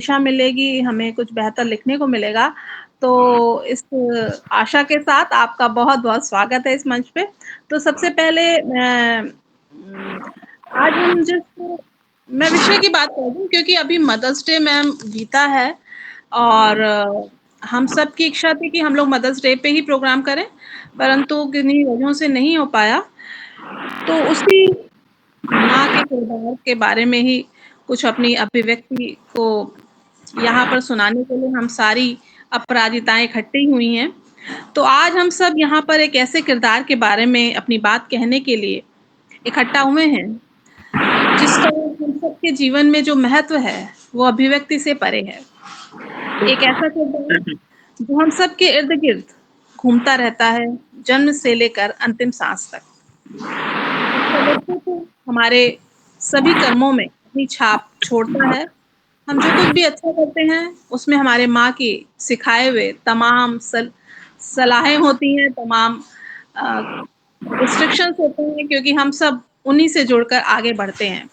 दिशा मिलेगी, हमें कुछ बेहतर लिखने को मिलेगा। तो इस आशा के साथ आपका बहुत-बहुत स्वागत है इस मंच पे। तो सबसे पहले आज हम मैं विषय की बात कर दूँ क्योंकि अभी मदर्स डे मैम बीता है और हम सब की इच्छा थी कि हम लोग मदर्स डे पे ही प्रोग्राम करें, परंतु किन्हीं वजहों से नहीं हो पाया। तो उसी माँ के किरदार के बारे में ही कुछ अपनी अभिव्यक्ति को यहाँ पर सुनाने के लिए हम सारी अपराजिताएँ इकट्ठी हुई हैं। तो आज हम सब यहाँ पर एक ऐसे किरदार के बारे में अपनी बात कहने के लिए इकट्ठा हुए हैं, जिसका हम सबके जीवन में जो महत्व है, वो अभिव्यक्ति से परे है। एक ऐसा किरदार जो हम सबके इर्द-गिर्द घूमता रहता है, जन्म से लेकर अंतिम साँस तक। उसका व्यक्तित्व हमारे सभी कर्मों में अपनी छाप छोड़ता है। हम जो कुछ भी अच्छा करते हैं, उसमें हमारे माँ के सिखाए हुए तमाम सलाहें होती हैं, तमाम रिस्ट्रिक्शंस होते हैं क्योंकि हम सब उन्हीं से जुड़कर आगे बढ़ते हैं।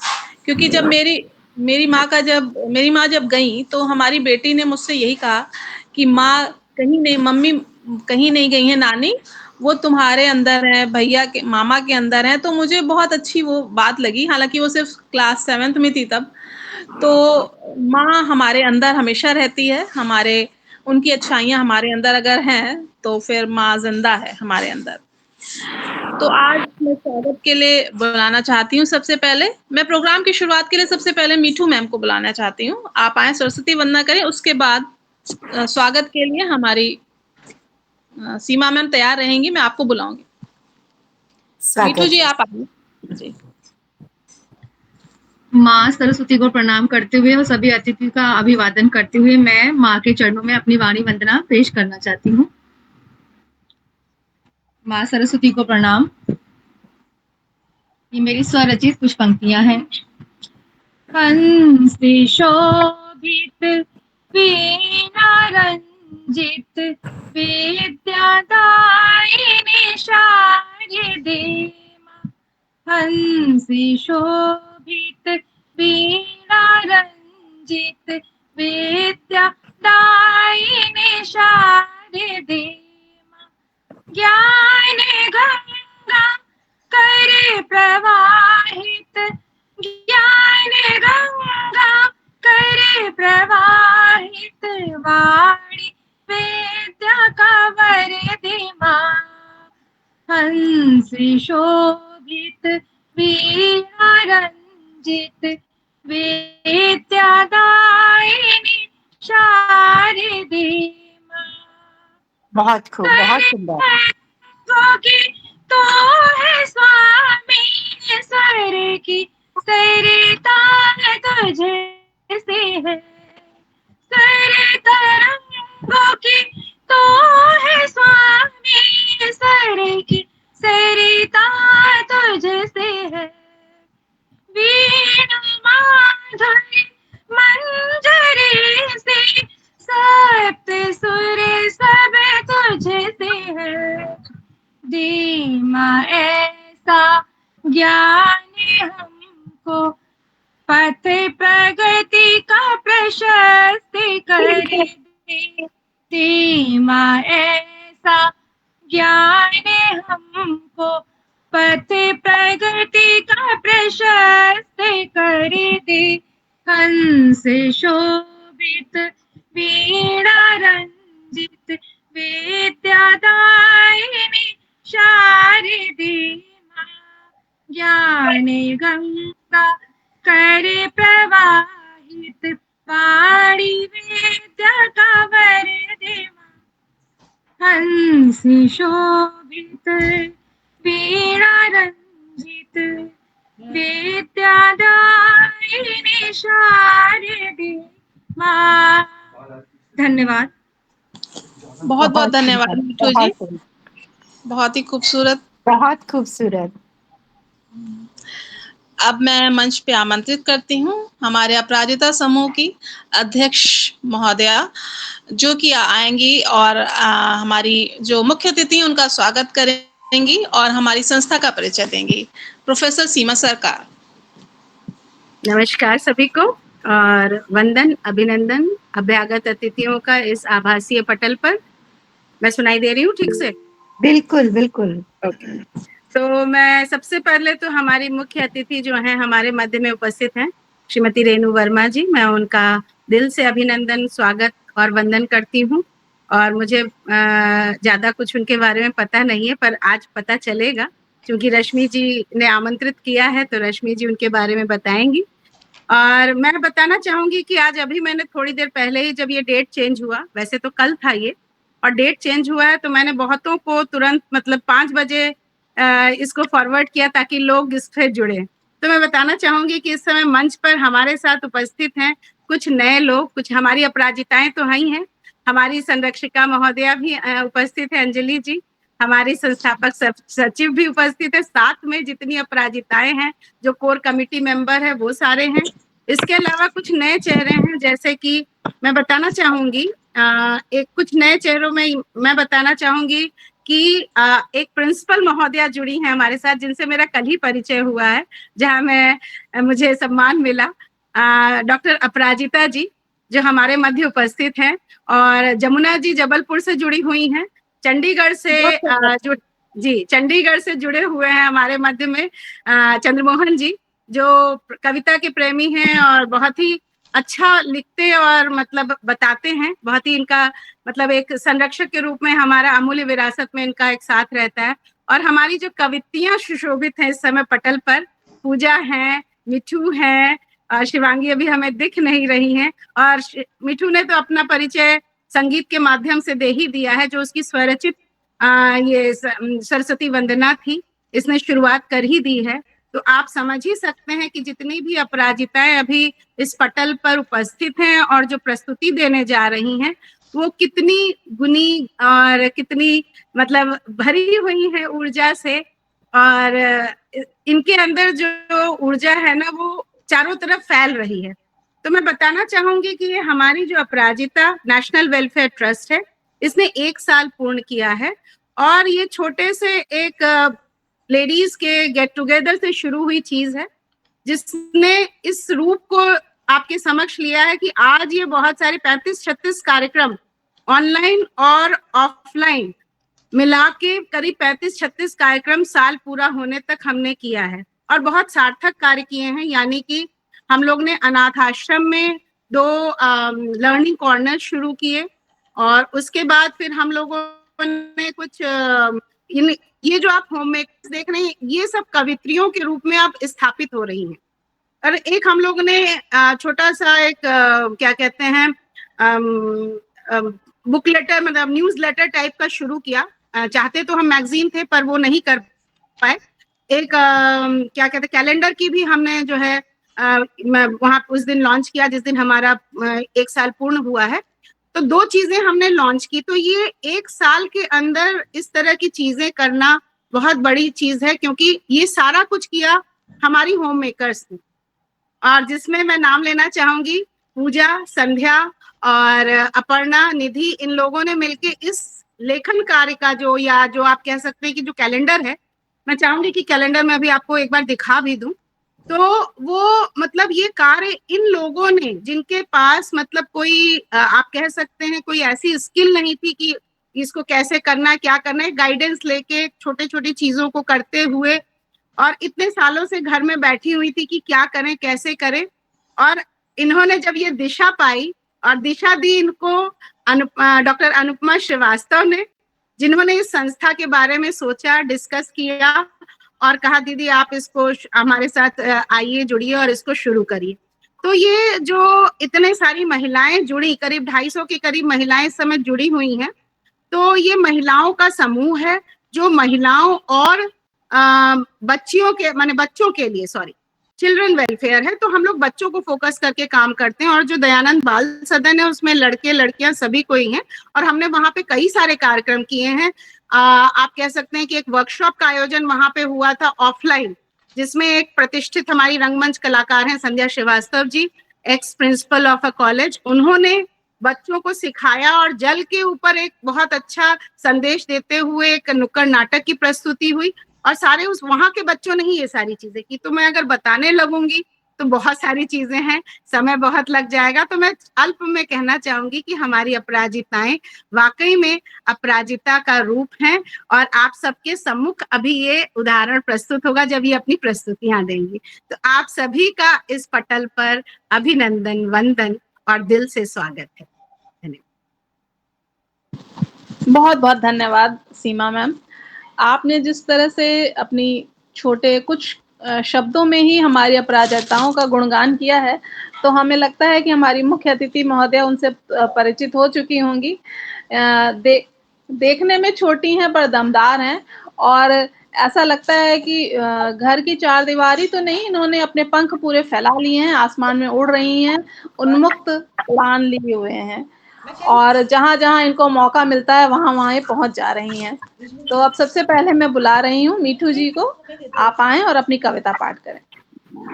क्योंकि जब मेरी माँ जब गईं, तो हमारी बेटी ने मुझसे यही कहा कि माँ कहीं नहीं मम्मी कहीं नहीं गई हैं नानी, वो तुम्हारे अंदर है, भैया के मामा के अंदर हैं, तो मुझे बहुत अच्छी वो बात लगी, हालाँकि वो सिर्फ़ क्लास 7th में थी तब। तो माँ हमारे अंदर हमेशा रहती है, उनकी अच्छाइयाँ हमारे अंदर अगर हैं, तो फिर माँ ज़िंदा है हमारे अंदर। तो आज मैं स्वागत के लिए बुलाना चाहती हूँ सबसे पहले, मैं प्रोग्राम की शुरुआत के लिए सबसे पहले मीठू मैम को बुलाना चाहती हूँ। आप आएँ सरस्वती वंदना करें, उसके बाद स्वागत के लिए हमारी सीमा मैम तैयार रहेंगी, मैं आपको बुलाऊँगी। मीठू जी आप आइए। जी। माँ सरस्वती को प्रणाम करते हुए और सभी अतिथि का अभिवादन करते हुए मैं माँ के चरणों में अपनी वाणी वंदना पेश करना चाहती हूँ। माँ सरस्वती को प्रणाम। ये मेरी स्वरचित कुछ पंक्तियां हैं। हंस शोभित वीणा रंजित विद्यादायिनी शारदे हंस शोभित वीणा रंजित विद्यादायिनी शारदे ज्ञान गंगा करे प्रवाहित ज्ञान गंगा करे प्रवाहित वाणी विद्या का वरदे माँ हंस शोभित वीणा रंजित विद्यादायिनी शारदे बहुत खूब, बहुत सुंदर। तो है स्वामी स्वर की सरिता तुझे से है सर तरंगों की तो है स्वामी सर की सरिता तुझे से है वीणा माधुरी मंजरी से सप्त सुर सब तुझे से है दे माँ ऐसा ज्ञान हमको पथ प्रगति का प्रशस्त कर दे माँ ऐसा ज्ञान हमको पथ प्रगति का प्रशस्त कर दे हंस शोभित वीणा रंजित विद्यादायिनी शारदे माँ ज्ञान गंगा करे प्रवाहित वाणी विद्या का वरदे माँ हंस शोभित वीणा रंजित विद्यादायिनी शारदे माँ। धन्यवाद। बहुत-बहुत धन्यवाद मीठू जी। बहुत ही खूबसूरत। बहुत खूबसूरत। अब मैं मंच पे आमंत्रित करती हूँ हमारे अपराजिता समूह की अध्यक्ष महोदया, जो कि आएंगी और हमारी जो मुख्य अतिथि उनका स्वागत करेंगी और हमारी संस्था का परिचय देंगी। प्रोफेसर सीमा सरकार। नमस्कार सभी को। और वंदन, अभिनंदन अभ्यागत अतिथियों का इस आभासीय पटल पर। मैं सुनाई दे रही हूँ ठीक से? बिल्कुल बिल्कुल। ओके। तो मैं सबसे पहले तो हमारी मुख्य अतिथि जो हैं हमारे मध्य में उपस्थित हैं श्रीमती रेणु वर्मा जी, मैं उनका दिल से अभिनंदन, स्वागत और वंदन करती हूँ। और मुझे ज़्यादा कुछ उनके बारे में पता नहीं है, पर आज पता चलेगा क्योंकि रश्मि जी ने आमंत्रित किया है, तो रश्मि जी उनके बारे में बताएंगी। और मैं बताना चाहूंगी कि आज अभी मैंने थोड़ी देर पहले ही, जब ये डेट चेंज हुआ, वैसे तो कल था ये, और डेट चेंज हुआ है, तो मैंने बहुतों को तुरंत मतलब 5 बजे इसको फॉरवर्ड किया ताकि लोग इससे जुड़े। तो मैं बताना चाहूंगी कि इस समय मंच पर हमारे साथ उपस्थित हैं कुछ नए लोग, कुछ हमारी अपराजिताएं तो ही हैं, हमारी संरक्षिका महोदया भी उपस्थित है, अंजलि जी, हमारी संस्थापक सचिव भी उपस्थित है, साथ में जितनी अपराजिताएं हैं, जो कोर कमिटी मेंबर है, वो सारे हैं। इसके अलावा कुछ नए चेहरे हैं, जैसे कि मैं बताना चाहूंगी एक कुछ नए चेहरों में मैं बताना चाहूंगी कि एक प्रिंसिपल महोदया जुड़ी हैं हमारे साथ, जिनसे मेरा कल ही परिचय हुआ है, जहां मुझे सम्मान मिला। डॉक्टर अपराजिता जी जो हमारे मध्य उपस्थित हैं, और जमुना जी जबलपुर से जुड़ी हुई हैं, चंडीगढ़ से चंडीगढ़ से जुड़े हुए हैं हमारे मध्य में चंद्रमोहन जी, जो कविता के प्रेमी हैं और बहुत ही अच्छा लिखते और मतलब बताते हैं, बहुत ही इनका मतलब एक संरक्षक के रूप में हमारा अमूल्य विरासत में इनका एक साथ रहता है। और हमारी जो कवितियां सुशोभित हैं इस समय पटल पर, पूजा है, मिठू है, शिवांगी अभी हमें दिख नहीं रही हैं, और मिठू ने तो अपना परिचय संगीत के माध्यम से दे ही दिया है, जो उसकी स्वरचित ये सरस्वती वंदना थी, इसने शुरुआत कर ही दी है। तो आप समझ ही सकते हैं कि जितनी भी अपराजिताएं अभी इस पटल पर उपस्थित हैं और जो प्रस्तुति देने जा रही हैं, वो कितनी गुनी और कितनी मतलब भरी हुई है ऊर्जा से, और इनके अंदर जो ऊर्जा है ना, वो चारों तरफ फैल रही है। तो मैं बताना चाहूंगी कि ये हमारी जो अपराजिता नेशनल वेलफेयर ट्रस्ट है, इसने 1 साल पूर्ण किया है, और ये छोटे से एक लेडीज के गेट टुगेदर से शुरू हुई चीज है, जिसने इस रूप को आपके समक्ष लिया है कि आज ये बहुत सारे 35-36 कार्यक्रम ऑनलाइन और ऑफलाइन मिला के करीब 35-36 कार्यक्रम साल पूरा होने तक हमने किया है, और बहुत सार्थक कार्य किए हैं। यानी कि हम लोग ने अनाथ आश्रम में 2 लर्निंग कॉर्नर शुरू किए, और उसके बाद फिर हम लोगों ने कुछ ये जो आप होम मेकर्स देख रहे हैं, ये सब कवित्रियों के रूप में अब स्थापित हो रही हैं। और एक हम लोग ने छोटा सा एक क्या कहते हैं बुक लेटर, मतलब न्यूज लेटर टाइप का शुरू किया। चाहते तो हम मैगजीन थे, पर वो नहीं कर पाए। एक क्या कहते हैं कैलेंडर की भी हमने जो है वहां उस दिन लॉन्च किया, जिस दिन हमारा 1 साल पूर्ण हुआ है। तो 2 चीजें हमने लॉन्च की। तो ये 1 साल के अंदर इस तरह की चीजें करना बहुत बड़ी चीज है, क्योंकि ये सारा कुछ किया हमारी होम मेकर्स ने, और जिसमें मैं नाम लेना चाहूंगी पूजा, संध्या और अपर्णा, निधि, इन लोगों ने मिलके इस लेखन कार्य का जो आप कह सकते हैं कि जो कैलेंडर है, मैं चाहूंगी कि कैलेंडर में अभी आपको एक बार दिखा भी दूं। तो वो मतलब ये कार्य इन लोगों ने, जिनके पास मतलब कोई आप कह सकते हैं कोई ऐसी स्किल नहीं थी कि इसको कैसे करना है, क्या करना है, गाइडेंस लेके छोटे छोटी चीजों को करते हुए, और इतने सालों से घर में बैठी हुई थी कि क्या करें, कैसे करें, और इन्होंने जब ये दिशा पाई और दिशा दी इनको डॉक्टर अनुपमा श्रीवास्तव ने, जिन्होंने इस संस्था के बारे में सोचा, डिस्कस किया और कहा दीदी आप इसको हमारे साथ आइए, जुड़िए और इसको शुरू करिए। तो ये जो इतने सारी महिलाएं जुड़ी, करीब 250 के करीब महिलाएं इस समय जुड़ी हुई हैं। तो ये महिलाओं का समूह है जो महिलाओं और बच्चियों के माने बच्चों के लिए चिल्ड्रन वेलफेयर है। तो हम लोग बच्चों को फोकस करके काम करते हैं, और जो दयानंद बाल सदन है उसमें लड़के लड़कियां सभी को ही हैं, और हमने वहां पे कई सारे कार्यक्रम किए हैं। आप कह सकते हैं कि एक वर्कशॉप का आयोजन वहां पे हुआ था ऑफलाइन, जिसमें एक प्रतिष्ठित हमारी रंगमंच कलाकार हैं Sandhya Srivastava ji, ex principal of a college, उन्होंने बच्चों को सिखाया, और जल के ऊपर एक बहुत अच्छा संदेश देते हुए एक नुक्कड़ नाटक की प्रस्तुति हुई, और सारे उस वहां के बच्चों ने ही ये सारी चीजें की। तो मैं अगर बताने लगूंगी तो बहुत सारी चीजें हैं, समय बहुत लग जाएगा, तो मैं अल्प में कहना चाहूंगी कि हमारी अपराजिताएं वाकई में अपराजिता का रूप हैं और आप सबके सम्मुख अभी ये उदाहरण प्रस्तुत होगा जब ये अपनी प्रस्तुतियां देंगी। तो आप सभी का इस पटल पर अभिनंदन, वंदन और दिल से स्वागत है। बहुत बहुत धन्यवाद सीमा मैम। आपने जिस तरह से अपनी छोटे कुछ शब्दों में ही हमारी अपराजिताओं का गुणगान किया है, तो हमें लगता है कि हमारी मुख्य अतिथि महोदया उनसे परिचित हो चुकी होंगी। देखने में छोटी हैं पर दमदार हैं और ऐसा लगता है कि घर की चारदीवारी तो नहीं, इन्होंने अपने पंख पूरे फैला लिए हैं, आसमान में उड़ रही हैं, उन्मुक्त उड़ान लिए हुए हैं और जहाँ-जहाँ इनको मौका मिलता है वहाँ-वहाँ ये पहुँच जा रही हैं। तो अब सबसे पहले मैं बुला रही हूँ मीठू जी को, आप आएँ और अपनी कविता पाठ करें।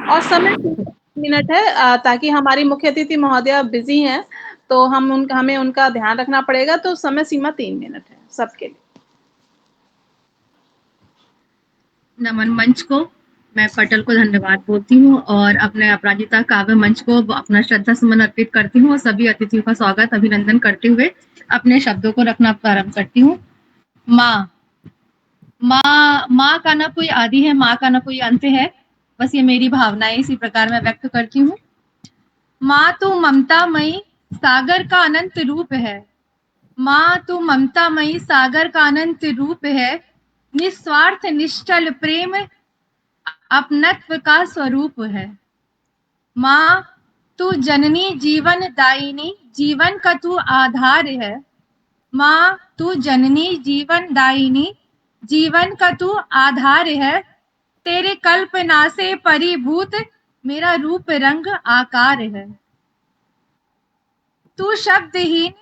और समय 3 मिनट है ताकि हमारी मुख्य अतिथि महोदया बिज़ी हैं, तो हमें उनका ध्यान रखना पड़ेगा, तो समय सीमा 3 मिनट है सबके लिए। नमन मंच को मैं पटल को धन्यवाद बोलती हूँ और अपने अपराजिता काव्य मंच को अपना श्रद्धा सुमन अर्पित करती हूँ और सभी अतिथियों का स्वागत अभिनंदन करते हुए अपने शब्दों को रखना प्रारंभ करती हूँ। माँ का ना कोई आदि है, माँ का ना कोई अंत है, बस ये मेरी भावनाएं इसी प्रकार मैं व्यक्त करती हूँ। माँ तू ममतामयी सागर का अनंत रूप है, माँ तू ममतामयी सागर का अनंत रूप है, निस्वार्थ निश्चल प्रेम अपनत्व का स्वरूप है। माँ तू जननी जीवन दायिनी, जीवन का तू आधार है, माँ तू जननी जीवन दायिनी, जीवन का तू आधार है, तेरे कल्पना से परिभूत मेरा रूप रंग आकार है। तू शब्दहीन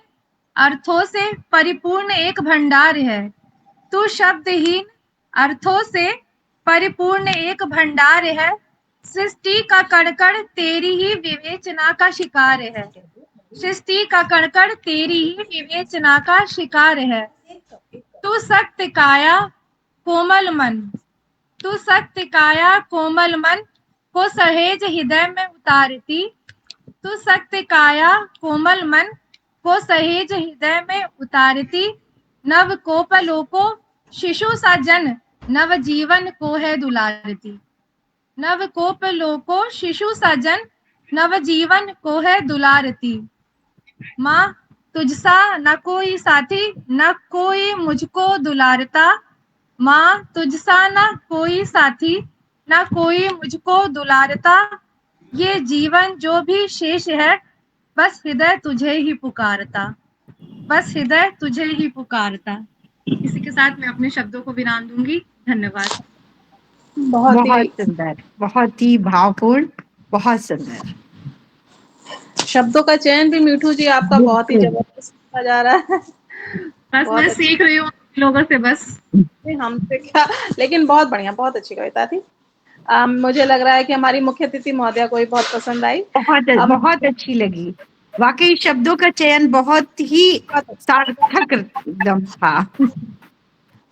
अर्थों से परिपूर्ण एक भंडार है, तू शब्दहीन अर्थों से परिपूर्ण एक भंडार है, सृष्टि का कण-कण तेरी ही विवेचना का शिकार है, सृष्टि का कण-कण तेरी ही विवेचना का शिकार है। तू सक्त काया कोमल मन, तू सक्त काया कोमल मन को सहेज हृदय में उतारती, तू सक्त काया कोमल मन को सहेज हृदय में उतारती, नव कोपलों को शिशु सा जन नव जीवन को है दुलारती, नव कोपलों को शिशु सा जन नव जीवन को है दुलारती। माँ तुझसा न कोई साथी न कोई मुझको दुलारता, माँ तुझसा न कोई साथी न कोई मुझको दुलारता, ये जीवन जो भी शेष है बस हृदय तुझे ही पुकारता, बस हृदय तुझे ही पुकारता। इसी के साथ मैं अपने शब्दों को विराम दूंगी। धन्यवाद। बहुत सुंदर, बहुत ही भावपूर्ण, बहुत सुंदर। शब्दों का चयन भी मीठू जी आपका बहुत ही जबरदस्त होता जा रहा है। बस मैं सीख रही हूँ लोगों से, बस हमसे क्या, लेकिन बहुत बढ़िया, बहुत अच्छी कविता थी। मुझे लग रहा है कि हमारी मुख्य अतिथि महोदया को भी बहुत पसंद आई। बहुत अच्छी लगी, वाकई शब्दों का चयन बहुत ही सार्थक एकदम था।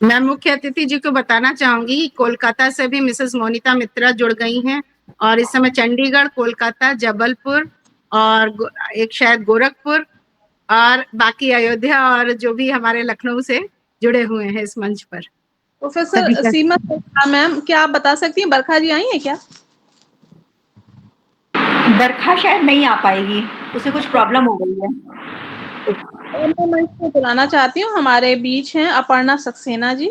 मैं मुख्य अतिथि जी को बताना चाहूंगी कि कोलकाता से भी मिसेस मोनिता मित्रा जुड़ गई हैं और इस समय चंडीगढ़, कोलकाता, जबलपुर और एक शायद गोरखपुर और बाकी अयोध्या और जो भी हमारे लखनऊ से जुड़े हुए हैं इस मंच पर। प्रोफेसर सीमा मैम, क्या आप बता सकती हैं बरखा जी आई हैं क्या? बरखा शायद नहीं आ पाएगी, उसे कुछ प्रॉब्लम हो गई है। मैं मंच को बुलाना चाहती हूँ, हमारे बीच हैं अपर्णा सक्सेना जी,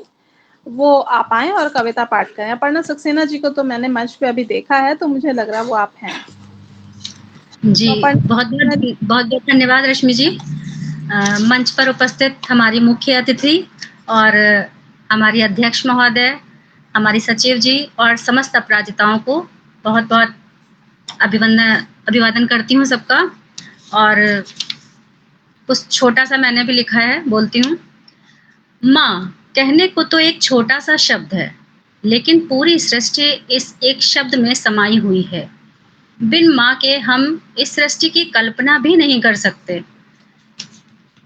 वो आप आएं और कविता पाठ करें। अपर्णा सक्सेना जी को तो मैंने मंच पे अभी देखा है, तो मुझे लग रहा है वो आप हैं। जी, बहुत बहुत धन्यवाद रश्मि जी। मंच पर उपस्थित हमारी मुख्य अतिथि और हमारी अध्यक्ष महोदय, हमारी सचिव जी और समस्त अपराजिताओं को बहुत बहुत अभिवादन करती हूँ सबका। और कुछ छोटा सा मैंने भी लिखा है, बोलती हूँ। माँ कहने को तो एक छोटा सा शब्द है, लेकिन पूरी सृष्टि इस एक शब्द में समाई हुई है। बिन माँ के हम इस सृष्टि की कल्पना भी नहीं कर सकते।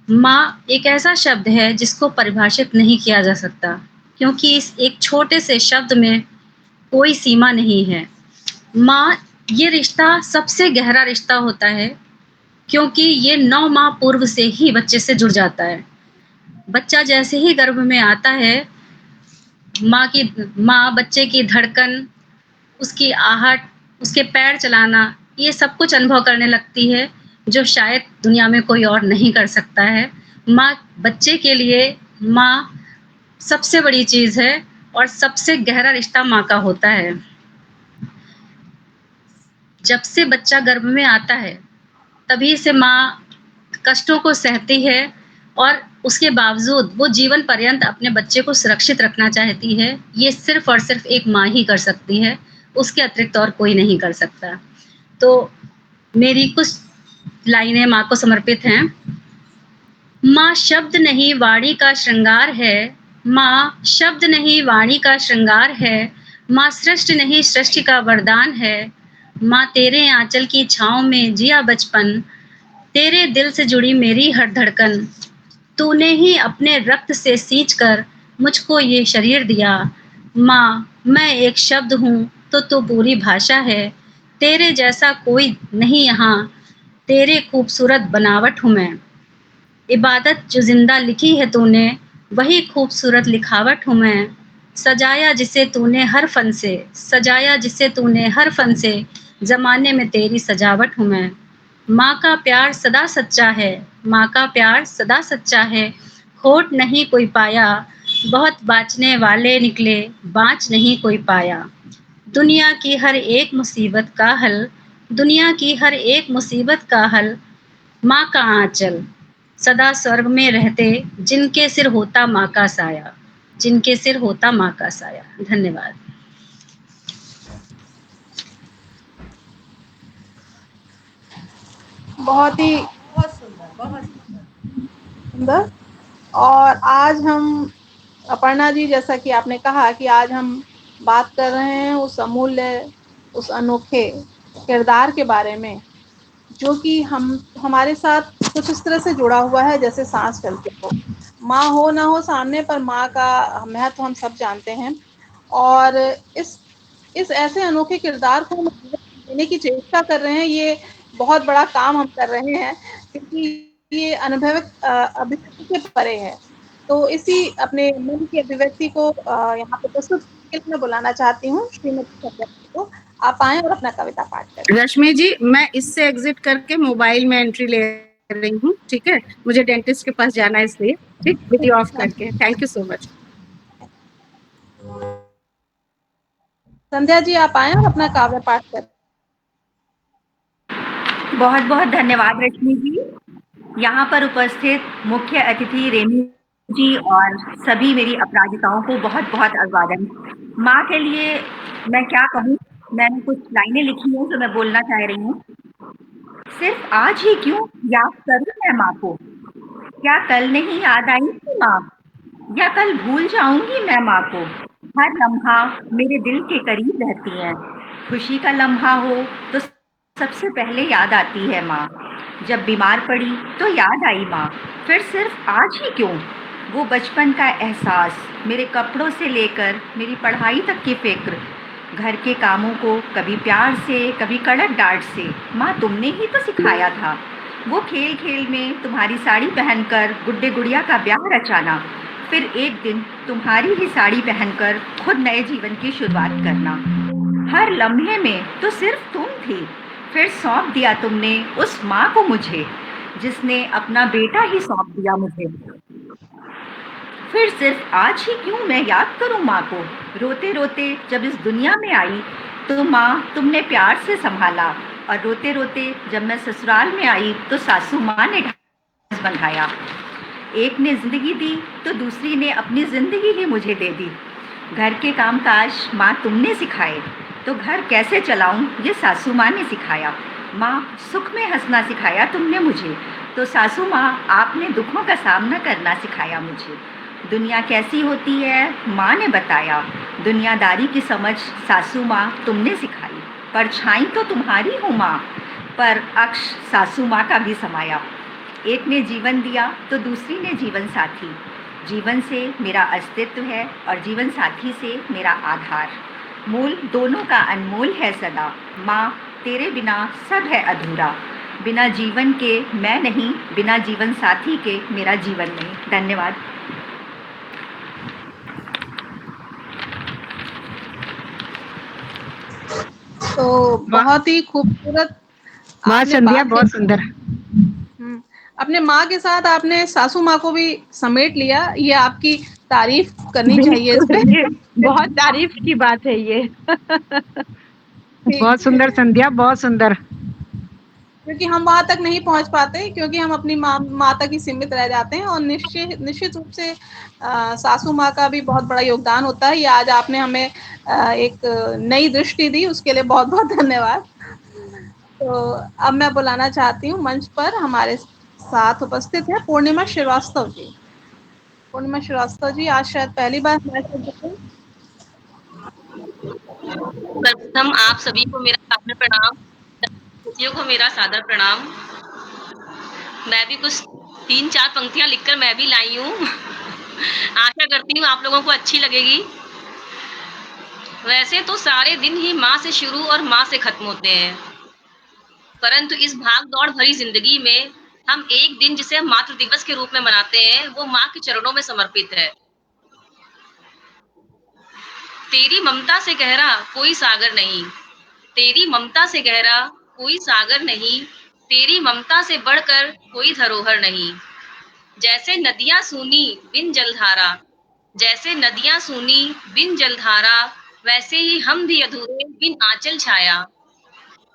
माँ एक ऐसा शब्द है जिसको परिभाषित नहीं किया जा सकता, क्योंकि इस एक छोटे से शब्द में कोई सीमा नहीं है। माँ ये रिश्ता सबसे गहरा रिश्ता होता है क्योंकि ये 9 माह पूर्व से ही बच्चे से जुड़ जाता है। बच्चा जैसे ही गर्भ में आता है, माँ बच्चे की धड़कन, उसकी आहट, उसके पैर चलाना, ये सब कुछ अनुभव करने लगती है, जो शायद दुनिया में कोई और नहीं कर सकता है। माँ बच्चे के लिए माँ सबसे बड़ी चीज़ है और सबसे गहरा रिश्ता माँ का होता है। जब से बच्चा गर्भ में आता है, तभी से माँ कष्टों को सहती है और उसके बावजूद वो जीवन पर्यंत अपने बच्चे को सुरक्षित रखना चाहती है। ये सिर्फ़ और सिर्फ़ एक माँ ही कर सकती है, उसके अतिरिक्त और कोई नहीं कर सकता। तो मेरी कुछ लाइनें माँ को समर्पित हैं। माँ शब्द नहीं वाणी का श्रृंगार है, माँ शब्द नहीं वाणी का श्रृंगार है, माँ सृष्टि नहीं सृष्टि का वरदान है। माँ तेरे आँचल की छाँव में जिया बचपन, तेरे दिल से जुड़ी मेरी हर धड़कन। तूने ही अपने रक्त से सींच कर मुझको ये शरीर दिया। माँ मैं एक शब्द हूँ तो तू पूरी भाषा है। तेरे जैसा कोई नहीं यहाँ, तेरे खूबसूरत बनावट हूँ मैं। इबादत जो ज़िंदा लिखी है तूने, वही खूबसूरत लिखावट हूँ मैं। सजाया जिसे तूने हर फन से, सजाया जिसे तूने हर फन से, ज़माने में तेरी सजावट हूँ मैं। माँ का प्यार सदा सच्चा है, माँ का प्यार सदा सच्चा है, खोट नहीं कोई पाया, बहुत बाँचने वाले निकले, बाँच नहीं कोई पाया। दुनिया की हर एक मुसीबत का हल, दुनिया की हर एक मुसीबत का हल, माँ का आँचल। सदा स्वर्ग में रहते जिनके सिर होता माँ का साया, जिनके सिर होता माँ का साया। धन्यवाद। बहुत ही सुंदर। और आज हम अपर्णा जी, जैसा कि आपने कहा कि आज हम बात कर रहे हैं उस अमूल्य, उस अनोखे किरदार के बारे में, जो कि हमारे साथ कुछ इस तरह से जुड़ा हुआ है जैसे सांस चलती हो। माँ हो ना हो सामने, पर माँ का महत्व हम सब जानते हैं। और इस ऐसे अनोखे किरदार को हम देने की चेष्टा कर रहे हैं, ये बहुत बड़ा काम हम कर रहे हैं, क्योंकि ये अनुभविक अभिव्यक्ति से परे है। तो इसी अपने मन की अभिव्यक्ति को यहाँ पे प्रस्तुत करने के लिए मैं बुलाना चाहती हूँ श्रीमती संध्या जी को। आप आएँ और अपना कविता पाठ करें। रश्मि जी, मैं इससे एग्जिट करके मोबाइल में एंट्री ले रही हूँ, ठीक है? मुझे डेंटिस्ट के पास जाना है इसलिए, ठीक? वीडियो ऑफ करके। Thank you so much. Sandhya ji, आप आएँ और अपना काव्य पाठ करें। बहुत बहुत धन्यवाद रश्मि जी। यहाँ पर उपस्थित मुख्य अतिथि रेणु जी और सभी मेरी अपराजिताओं को बहुत बहुत अभिवादन। माँ के लिए मैं क्या कहूँ, मैंने कुछ लाइनें लिखी हैं जो मैं बोलना चाह रही हूँ। सिर्फ आज ही क्यों याद करूँ मैं माँ को, क्या कल नहीं याद आई थी माँ, या कल भूल जाऊंगी मैं माँ को। हर लम्हा मेरे दिल के करीब रहती है, खुशी का लम्हा हो तो सबसे पहले याद आती है माँ। जब बीमार पड़ी तो याद आई माँ, फिर सिर्फ आज ही क्यों, वो बचपन का एहसास, मेरे कपड़ों से लेकर मेरी पढ़ाई तक की फिक्र, घर के कामों को कभी प्यार से कभी कड़क डांट से माँ तुमने ही तो सिखाया था। वो खेल खेल में तुम्हारी साड़ी पहनकर गुड्डे गुड़िया का ब्याह रचाना, फिर एक दिन तुम्हारी ही साड़ी पहनकर खुद नए जीवन की शुरुआत करना। हर लम्हे में तो सिर्फ तुम थी, फिर सौंप दिया तुमने उस माँ को मुझे, जिसने अपना बेटा ही सौंप दिया मुझे। फिर सिर्फ आज ही क्यों मैं याद करूं माँ को, रोते रोते जब इस दुनिया में आई तो माँ तुमने प्यार से संभाला, और रोते रोते जब मैं ससुराल में आई तो सासू माँ ने ढांढस बंधाया। एक ने जिंदगी दी तो दूसरी ने अपनी जिंदगी ही मुझे दे दी। घर के कामकाज माँ तुमने सिखाए, तो घर कैसे चलाऊं ये सासू माँ ने सिखाया। माँ सुख में हंसना सिखाया तुमने मुझे, तो सासू माँ आपने दुखों का सामना करना सिखाया मुझे। दुनिया कैसी होती है माँ ने बताया, दुनियादारी की समझ सासू माँ तुमने सिखाई। परछाई तो तुम्हारी हूँ माँ, पर अक्ष सासू माँ का भी समाया। एक ने जीवन दिया तो दूसरी ने जीवन साथी, जीवन से मेरा अस्तित्व है और जीवन साथी से मेरा आधार। मूल दोनों का अनमोल है सदा, माँ तेरे बिना सब है अधूरा। बिना जीवन के मैं नहीं, बिना जीवन साथी के मेरा जीवन नहीं। धन्यवाद। तो बहुत ही खूबसूरत वाह आपने संध्या, बात बहुत कही। सुंदर। अपने माँ के साथ आपने सासू माँ को भी समेट लिया, ये आपकी तारीफ करनी चाहिए इस बिल्कुल, पे। ये बहुत तारीफ की बात है ये। ठीक, बहुत सुंदर संध्या, बहुत सुंदर। क्योंकि हम वहाँ तक नहीं पहुँच पाते, क्योंकि हम अपनी माँ तक ही सीमित रह जाते हैं, और निश्चित रूप से सासू माँ का भी बहुत बड़ा योगदान होता है। ये आज आपने हमें एक नई दृष्टि दी, उसके लिए बहुत-बहुत धन्यवाद। तो अब मैं बुलाना चाहती हूँ मंच पर हमारे साथ उपस्थित है पूर्णिमा श्रीवास्तव जी। पूर्णिमा श्रीवास्तव जी आज शायद पहली बार हमारे साथ जुड़े हैं। सर्वप्रथम आप सभी को मेरा सादर प्रणाम, सभी को मेरा सादर प्रणाम। मैं भी कुछ 3-4 पंक्तियां लिखकर मैं भी लाई हूँ। आशा करती हूँ आप लोगों को अच्छी लगेगी। वैसे तो सारे दिन ही माँ से शुरू और माँ से खत्म होते हैं, परंतु इस भाग दौड़ भरी जिंदगी में हम एक दिन जिसे हम मातृ दिवस के रूप में मनाते हैं, वो माँ के चरणों में समर्पित है। तेरी ममता से गहरा कोई सागर नहीं, तेरी ममता से गहरा कोई सागर नहीं, तेरी ममता से बढ़कर कोई धरोहर नहीं। जैसे नदियां सूनी बिन जलधारा, जैसे नदियां सूनी बिन जलधारा, वैसे ही हम भी अधूरे बिन आंचल छाया।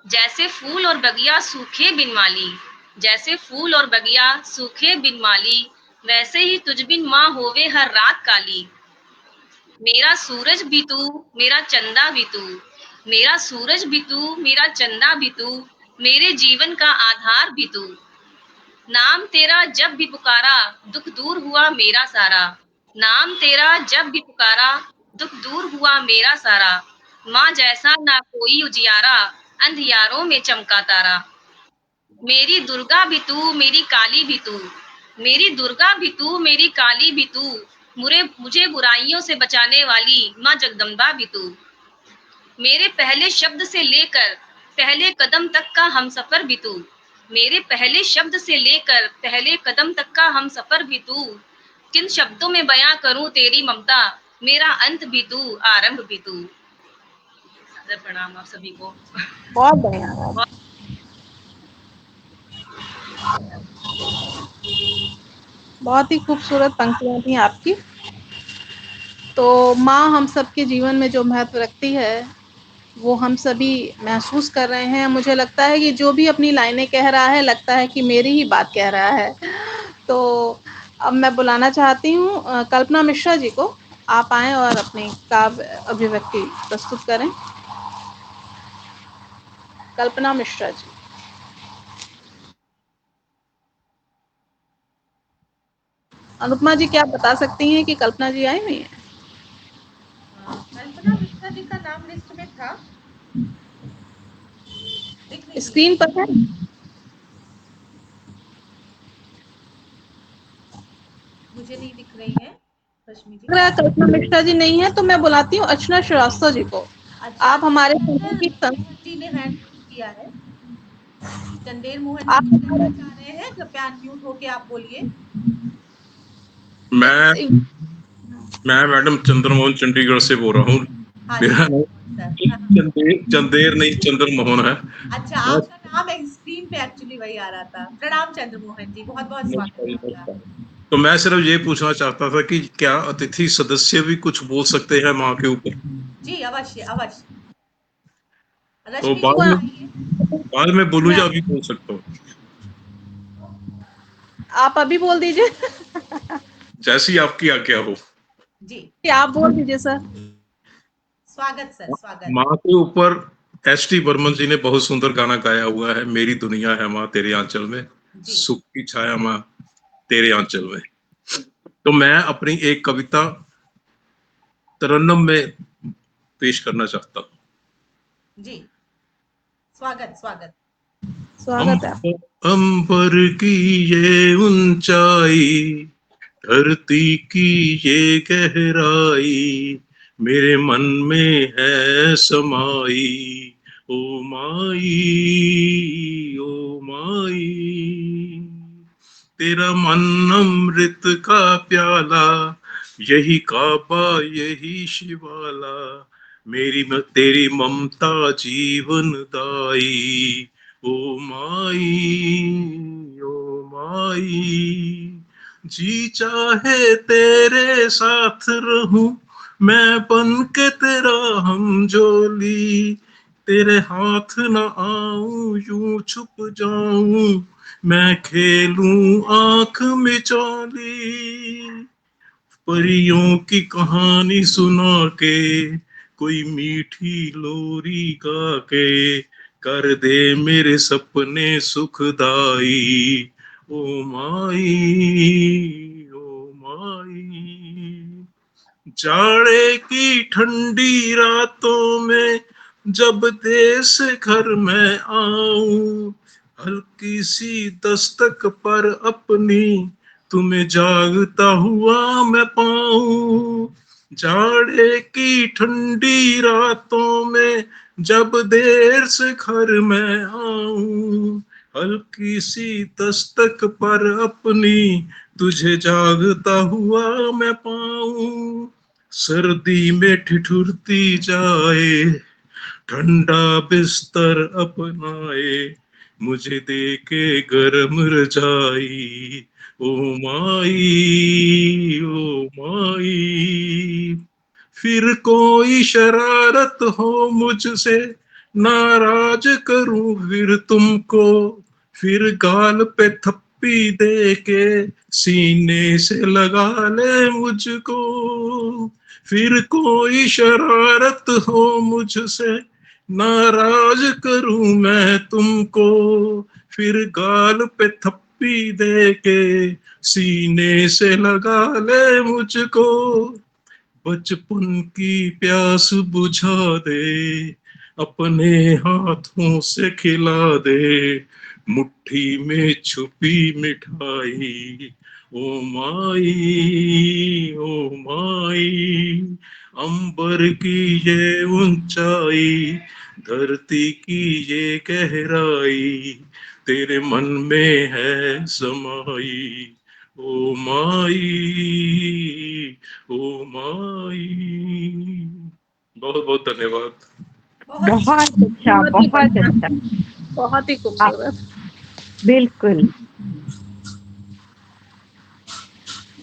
जैसे फूल और बगिया सूखे बिन माली, जैसे फूल और बगिया सूखे बिन माली, वैसे ही तुझ बिन माँ होवे हर रात काली। मेरा सूरज भी तू, मेरा चंदा भी तू, मेरा सूरज भी तू, मेरा चंदा भी तू, मेरे जीवन का आधार भी तू। नाम तेरा जब भी पुकारा, दुख दूर हुआ मेरा सारा। नाम तेरा जब भी पुकारा, दुख दूर हुआ मेरा सारा। माँ जैसा ना कोई उजियारा, अंधियारों में चमका तारा। मेरी दुर्गा भी तू, मेरी काली भी तू, मेरी दुर्गा भी तू, मेरी काली भी तू, मुझे बुराइयों से बचाने वाली माँ जगदम्बा भी तू। मेरे पहले शब्द से लेकर पहले कदम तक का हम सफर भी तू, मेरे पहले शब्द से लेकर पहले कदम तक का हम सफर भी तू। किन शब्दों में बयां करूं तेरी ममता, मेरा अंत भी तू, आरंभ भी तू। सादर प्रणाम आप सभी को। बहुत बढ़िया। बहुत ही खूबसूरत पंक्तियां थी आपकी। तो माँ हम सबके जीवन में जो महत्व रखती है, वो हम सभी महसूस कर रहे हैं। मुझे लगता है कि जो भी अपनी लाइनें कह रहा है, लगता है कि मेरी ही बात कह रहा है। तो अब मैं बुलाना चाहती हूँ कल्पना मिश्रा जी को। आप आएँ और अपनी काव्य अभिव्यक्ति प्रस्तुत करें। कल्पना मिश्रा जी। अनुपमा जी, क्या आप बता सकती हैं कि कल्पना जी आई हुई हैं? कल्पना मिश्रा जी का नाम लिस्ट में था, स्क्रीन पर है? मुझे नहीं दिख रही है। रश्मि जी, अगर कल्पना मिश्रा जी नहीं है तो मैं बुलाती हूँ अर्चना श्रीवास्तव जी को। अच्छा, आप हमारे चंदेर मोहन जी ने हैंड किया है। चंदेर मोहन आप जी कहना चाह रहे हैं, कृपया अनम्यूट होके आप बोलिए। मैं मैडम चंद्रमोहन चंडीगढ़ से बोल रहा हूँ। हाँ मेरा जी नाम सर। चंदेर नहीं चंद्रमोहन है। अच्छा, आपका नाम स्क्रीन पे एक्चुअली वही आ रहा था। प्रणाम चंद्रमोहन जी, बहुत बहुत स्वागत है आपका। तो मैं सिर्फ ये पूछना चाहता था कि क्या अतिथि सदस्य भी कुछ बोल सकते हैं माँ के ऊपर? जी अवश्य अवश्य। तो रश्मि जी बताइए। बाद में बोलूँ या अभी बोल सकता हूँ? आप अभी बोल दीजिए। जैसी आपकी आज्ञा हो। जी आप बोल दीजिए सर। स्वागत सर, स्वागत। माँ के ऊपर एस.टी. बर्मन जी ने बहुत सुंदर गाना गाया हुआ है, मेरी दुनिया है माँ तेरे आंचल में, सुख की छाया माँ तेरे आंचल में। तो मैं अपनी एक कविता तरन्नुम में पेश करना चाहता हूँ। जी स्वागत स्वागत। स्वागत है। अंबर की ये ऊंचाई, धरती की ये गहराई, मेरे मन में है समाई, ओ माई, ओ माई। तेरा मन अमृत का प्याला, यही काबा यही शिवाला, तेरी ममता जीवन दाई। ओ माई, ओ माई। जी चाहे तेरे साथ रहूं, मैं बन के तेरा हमजोली, तेरे हाथ न आऊं यूं छुप जाऊं, मैं खेलूं आंख मिचौली। परियों की कहानी सुना के, कोई मीठी लोरी गा के, कर दे मेरे सपने सुखदाई। ओ माई, ओ माई। जाड़े की ठंडी रातों में जब देश घर में आऊं, हल्की सी दस्तक पर अपनी तुम्हें जागता हुआ मैं पाऊं। जाड़े की ठंडी रातों में जब देर से घर में आऊं, हल्की सी दस्तक पर अपनी तुझे जागता हुआ मैं पाऊं। सर्दी में ठिठुरती जाए, ठंडा बिस्तर अपनाए, मुझे दे के गरम रजाई। ओ माई, ओ माई। फिर कोई शरारत हो मुझसे, नाराज करूं फिर तुमको, फिर गाल पे थप्पी दे के सीने से लगा ले मुझको। फिर कोई शरारत हो मुझसे, नाराज करूं मैं तुमको, फिर गाल पे थप्पी दे के सीने से लगा ले मुझको। बचपन की प्यास बुझा दे, अपने हाथों से खिला दे, मुट्ठी में छुपी मिठाई। ओ माई, ओ माई। अंबर की ये ऊंचाई, धरती की ये गहराई, तेरे मन में है समाई। ओ माई, ओ माई। बहुत बहुत धन्यवाद। बहुत अच्छा, बहुत ही बहुत बढ़िया, अच्छा। बहुत ही हाँ, खूबसूरत। बिल्कुल।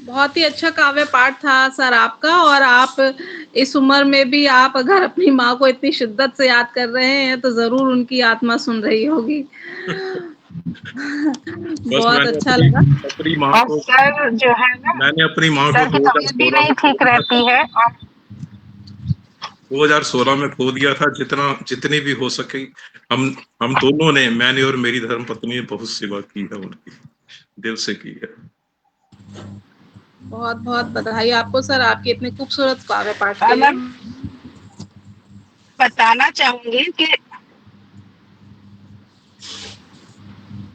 बहुत ही अच्छा काव्य पाठ था सर आपका। और आप इस उम्र में भी आप अगर अपनी माँ को इतनी शिद्दत से याद कर रहे हैं तो जरूर उनकी आत्मा सुन रही होगी। बस बहुत अच्छा लगा। अपनी माँ और को सर जो है ना, मैंने अपनी माँ को सर की तबीयत भी 2016 नहीं में खो ठीक दिया रहती था। है। और 2016 में खो दिया था। जितनी भी हो सके हम दोनों ने, मैंने और मेरी धर्म पत्नी ने बहुत सेवा की है उनकी, दिल से की है। बहुत बहुत बधाई आपको सर, आपके इतने खूबसूरत काव्य पाठ के और मैं लिए। बताना चाहूंगी कि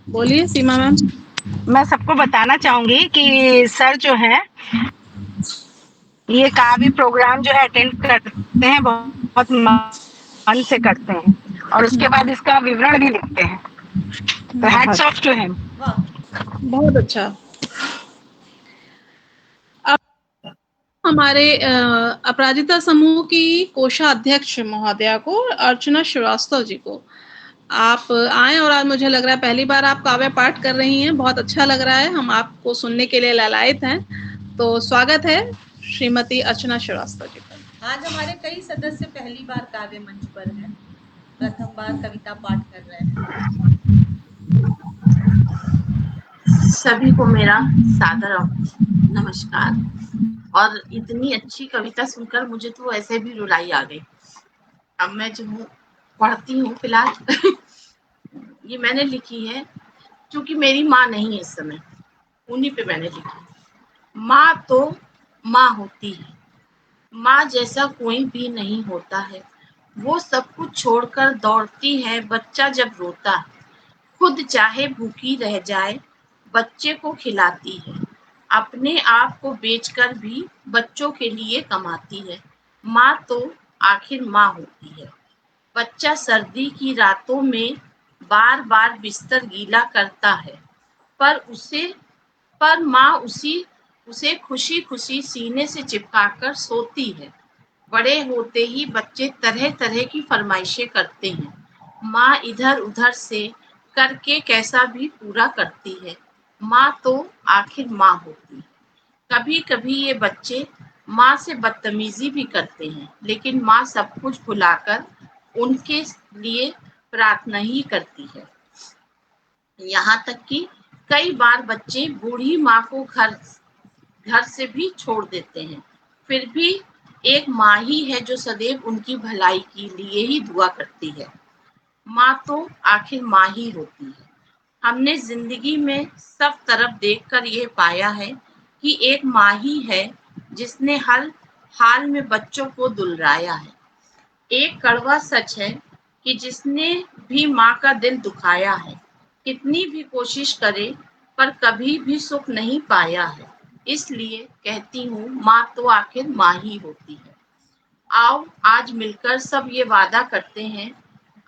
बोलिए सीमा मैम। मैं सबको बताना चाहूंगी कि सर जो है ये काव्य प्रोग्राम जो है अटेंड करते हैं, बहुत मन से करते हैं, और उसके बाद इसका विवरण भी लिखते हैं। तो हैट्स ऑफ टू हिम। वाह, बहुत अच्छा। अब हमारे अपराजिता समूह की कोषाध्यक्ष महोदया को, अर्चना श्रीवास्तव जी को, आप आए। और आज मुझे लग रहा है पहली बार आप काव्य पाठ कर रही हैं, बहुत अच्छा लग रहा है, हम आपको सुनने के लिए लालायित हैं। तो स्वागत है श्रीमती अर्चना श्रीवास्तव जी का। आज हमारे कई सदस्य पहली बार काव्य मंच पर हैं, प्रथम बार कविता पाठ कर रहे हैं। सभी को मेरा सादर नमस्कार। और इतनी अच्छी कविता सुनकर मुझे तो ऐसे भी रुलाई आ गई। अब मैं जो पढ़ती हूँ फिलहाल ये मैंने लिखी है क्योंकि मेरी माँ नहीं है इस समय, उन्हीं पे मैंने लिखी। माँ तो माँ होती है, माँ जैसा कोई भी नहीं होता है। वो सब कुछ छोड़कर दौड़ती है बच्चा जब रोता है, खुद चाहे भूखी रह जाए बच्चे को खिलाती है, अपने आप को बेचकर भी बच्चों के लिए कमाती है। माँ तो आखिर माँ होती है। बच्चा सर्दी की रातों में बार बार बिस्तर गीला करता है, पर माँ उसे खुशी खुशी सीने से चिपकाकर सोती है। बड़े होते ही बच्चे तरह तरह की फरमाइशें करते हैं। माँ इधर उधर से करके कैसा भी पूरा करती है। माँ तो आखिर माँ होती है। कभी कभी ये बच्चे माँ से बदतमीजी भी करते हैं, लेकिन माँ सब कुछ भुलाकर उनके लिए प्रार्थना ही करती है। यहाँ तक कि कई बार बच्चे बूढ़ी माँ को घर से भी छोड़ देते हैं। फिर भी एक माँ ही है जो सदैव उनकी भलाई के लिए ही दुआ करती है। माँ तो आखिर माँ ही होती है। हमने जिंदगी में सब तरफ देखकर ये पाया है कि एक माँ ही है जिसने हर हाल में बच्चों को दुलराया है। एक कड़वा सच है कि जिसने भी माँ का दिल दुखाया है, कितनी भी कोशिश करे पर कभी भी सुख नहीं पाया है। इसलिए कहती हूँ, माँ तो आखिर माँ ही होती है। आओ आज मिलकर सब ये वादा करते हैं,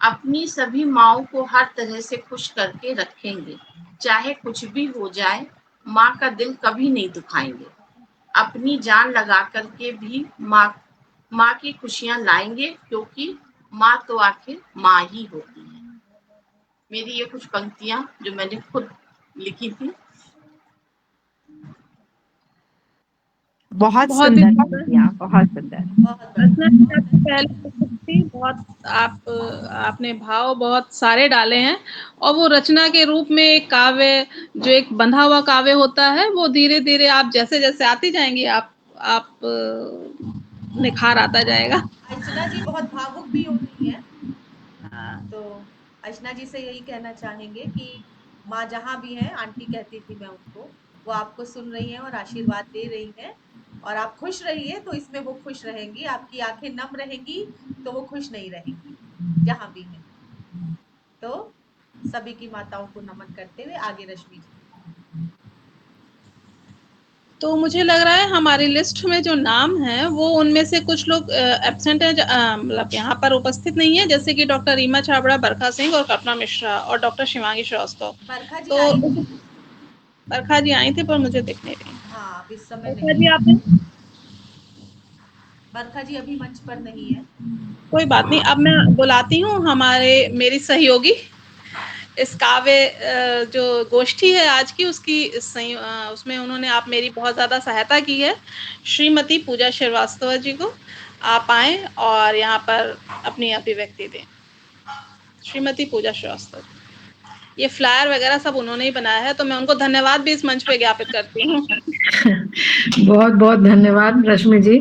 अपनी सभी माँओं को हर तरह से खुश करके रखेंगे। चाहे कुछ भी हो जाए, माँ का दिल कभी नहीं दुखाएंगे। अपनी जान लगा करके भी माँ की खुशियाँ लाएंगे, क्योंकि माँ तो आखिर माँ ही होती है। मेरी ये कुछ पंक्तियाँ जो मैंने खुद लिखी थी। बहुत बहुत ही सुंदर सुंदर। पंक्तियाँ, बहुत सुंदर। बहुत बढ़िया, रचना जी, बहुत आपकी बढ़िया। पहली पुस्तक थी, बहुत आपने भाव बहुत सारे डाले हैं, और वो रचना के रूप में एक काव्य, जो एक बंधा हुआ काव्य होता है, वो धीरे धीरे आप जैसे जैसे आती जाएंगी, आप निखार आता जाएगा। अर्चना जी बहुत भावुक भी हो रही है। तो अर्चना जी से यही कहना चाहेंगे कि माँ जहाँ भी हैं, आंटी कहती थी मैं उनको, वो आपको सुन रही हैं और आशीर्वाद दे रही हैं। और आप खुश रहिए तो इसमें वो खुश रहेंगी। आपकी आंखें नम रहेंगी तो वो खुश नहीं रहेंगी, जहां भी हैं। तो सभी की माताओं को नमन करते हुए आगे रश्मि जी। तो मुझे लग रहा है हमारी लिस्ट में जो नाम है, वो उनमें से कुछ लोग एब्सेंट है, मतलब यहाँ पर उपस्थित नहीं है, जैसे कि डॉक्टर रीमा छाबड़ा, बरखा सिंह और कल्पना मिश्रा और डॉक्टर शिवांगी श्रीवास्तव। बरखा जी तो आई थी। बरखा जी आई थी पर मुझे दिख नहीं रही। हाँ, अब इस समय बरखा नहीं जी है। आपने, बरखा जी अभी मंच पर नहीं है। कोई बात नहीं, अब मैं बुलाती हूँ मेरी सहयोगी, इस काव्य जो गोष्ठी है आज की, उसमें उन्होंने आप मेरी बहुत ज़्यादा सहायता की है, श्रीमती पूजा श्रीवास्तव जी को। आप आएँ और यहाँ पर अपनी अभिव्यक्ति दें। श्रीमती पूजा श्रीवास्तव, ये फ्लायर वगैरह सब उन्होंने ही बनाया है, तो मैं उनको धन्यवाद भी इस मंच पे ज्ञापित करती हूँ। बहुत बहुत धन्यवाद रश्मि जी।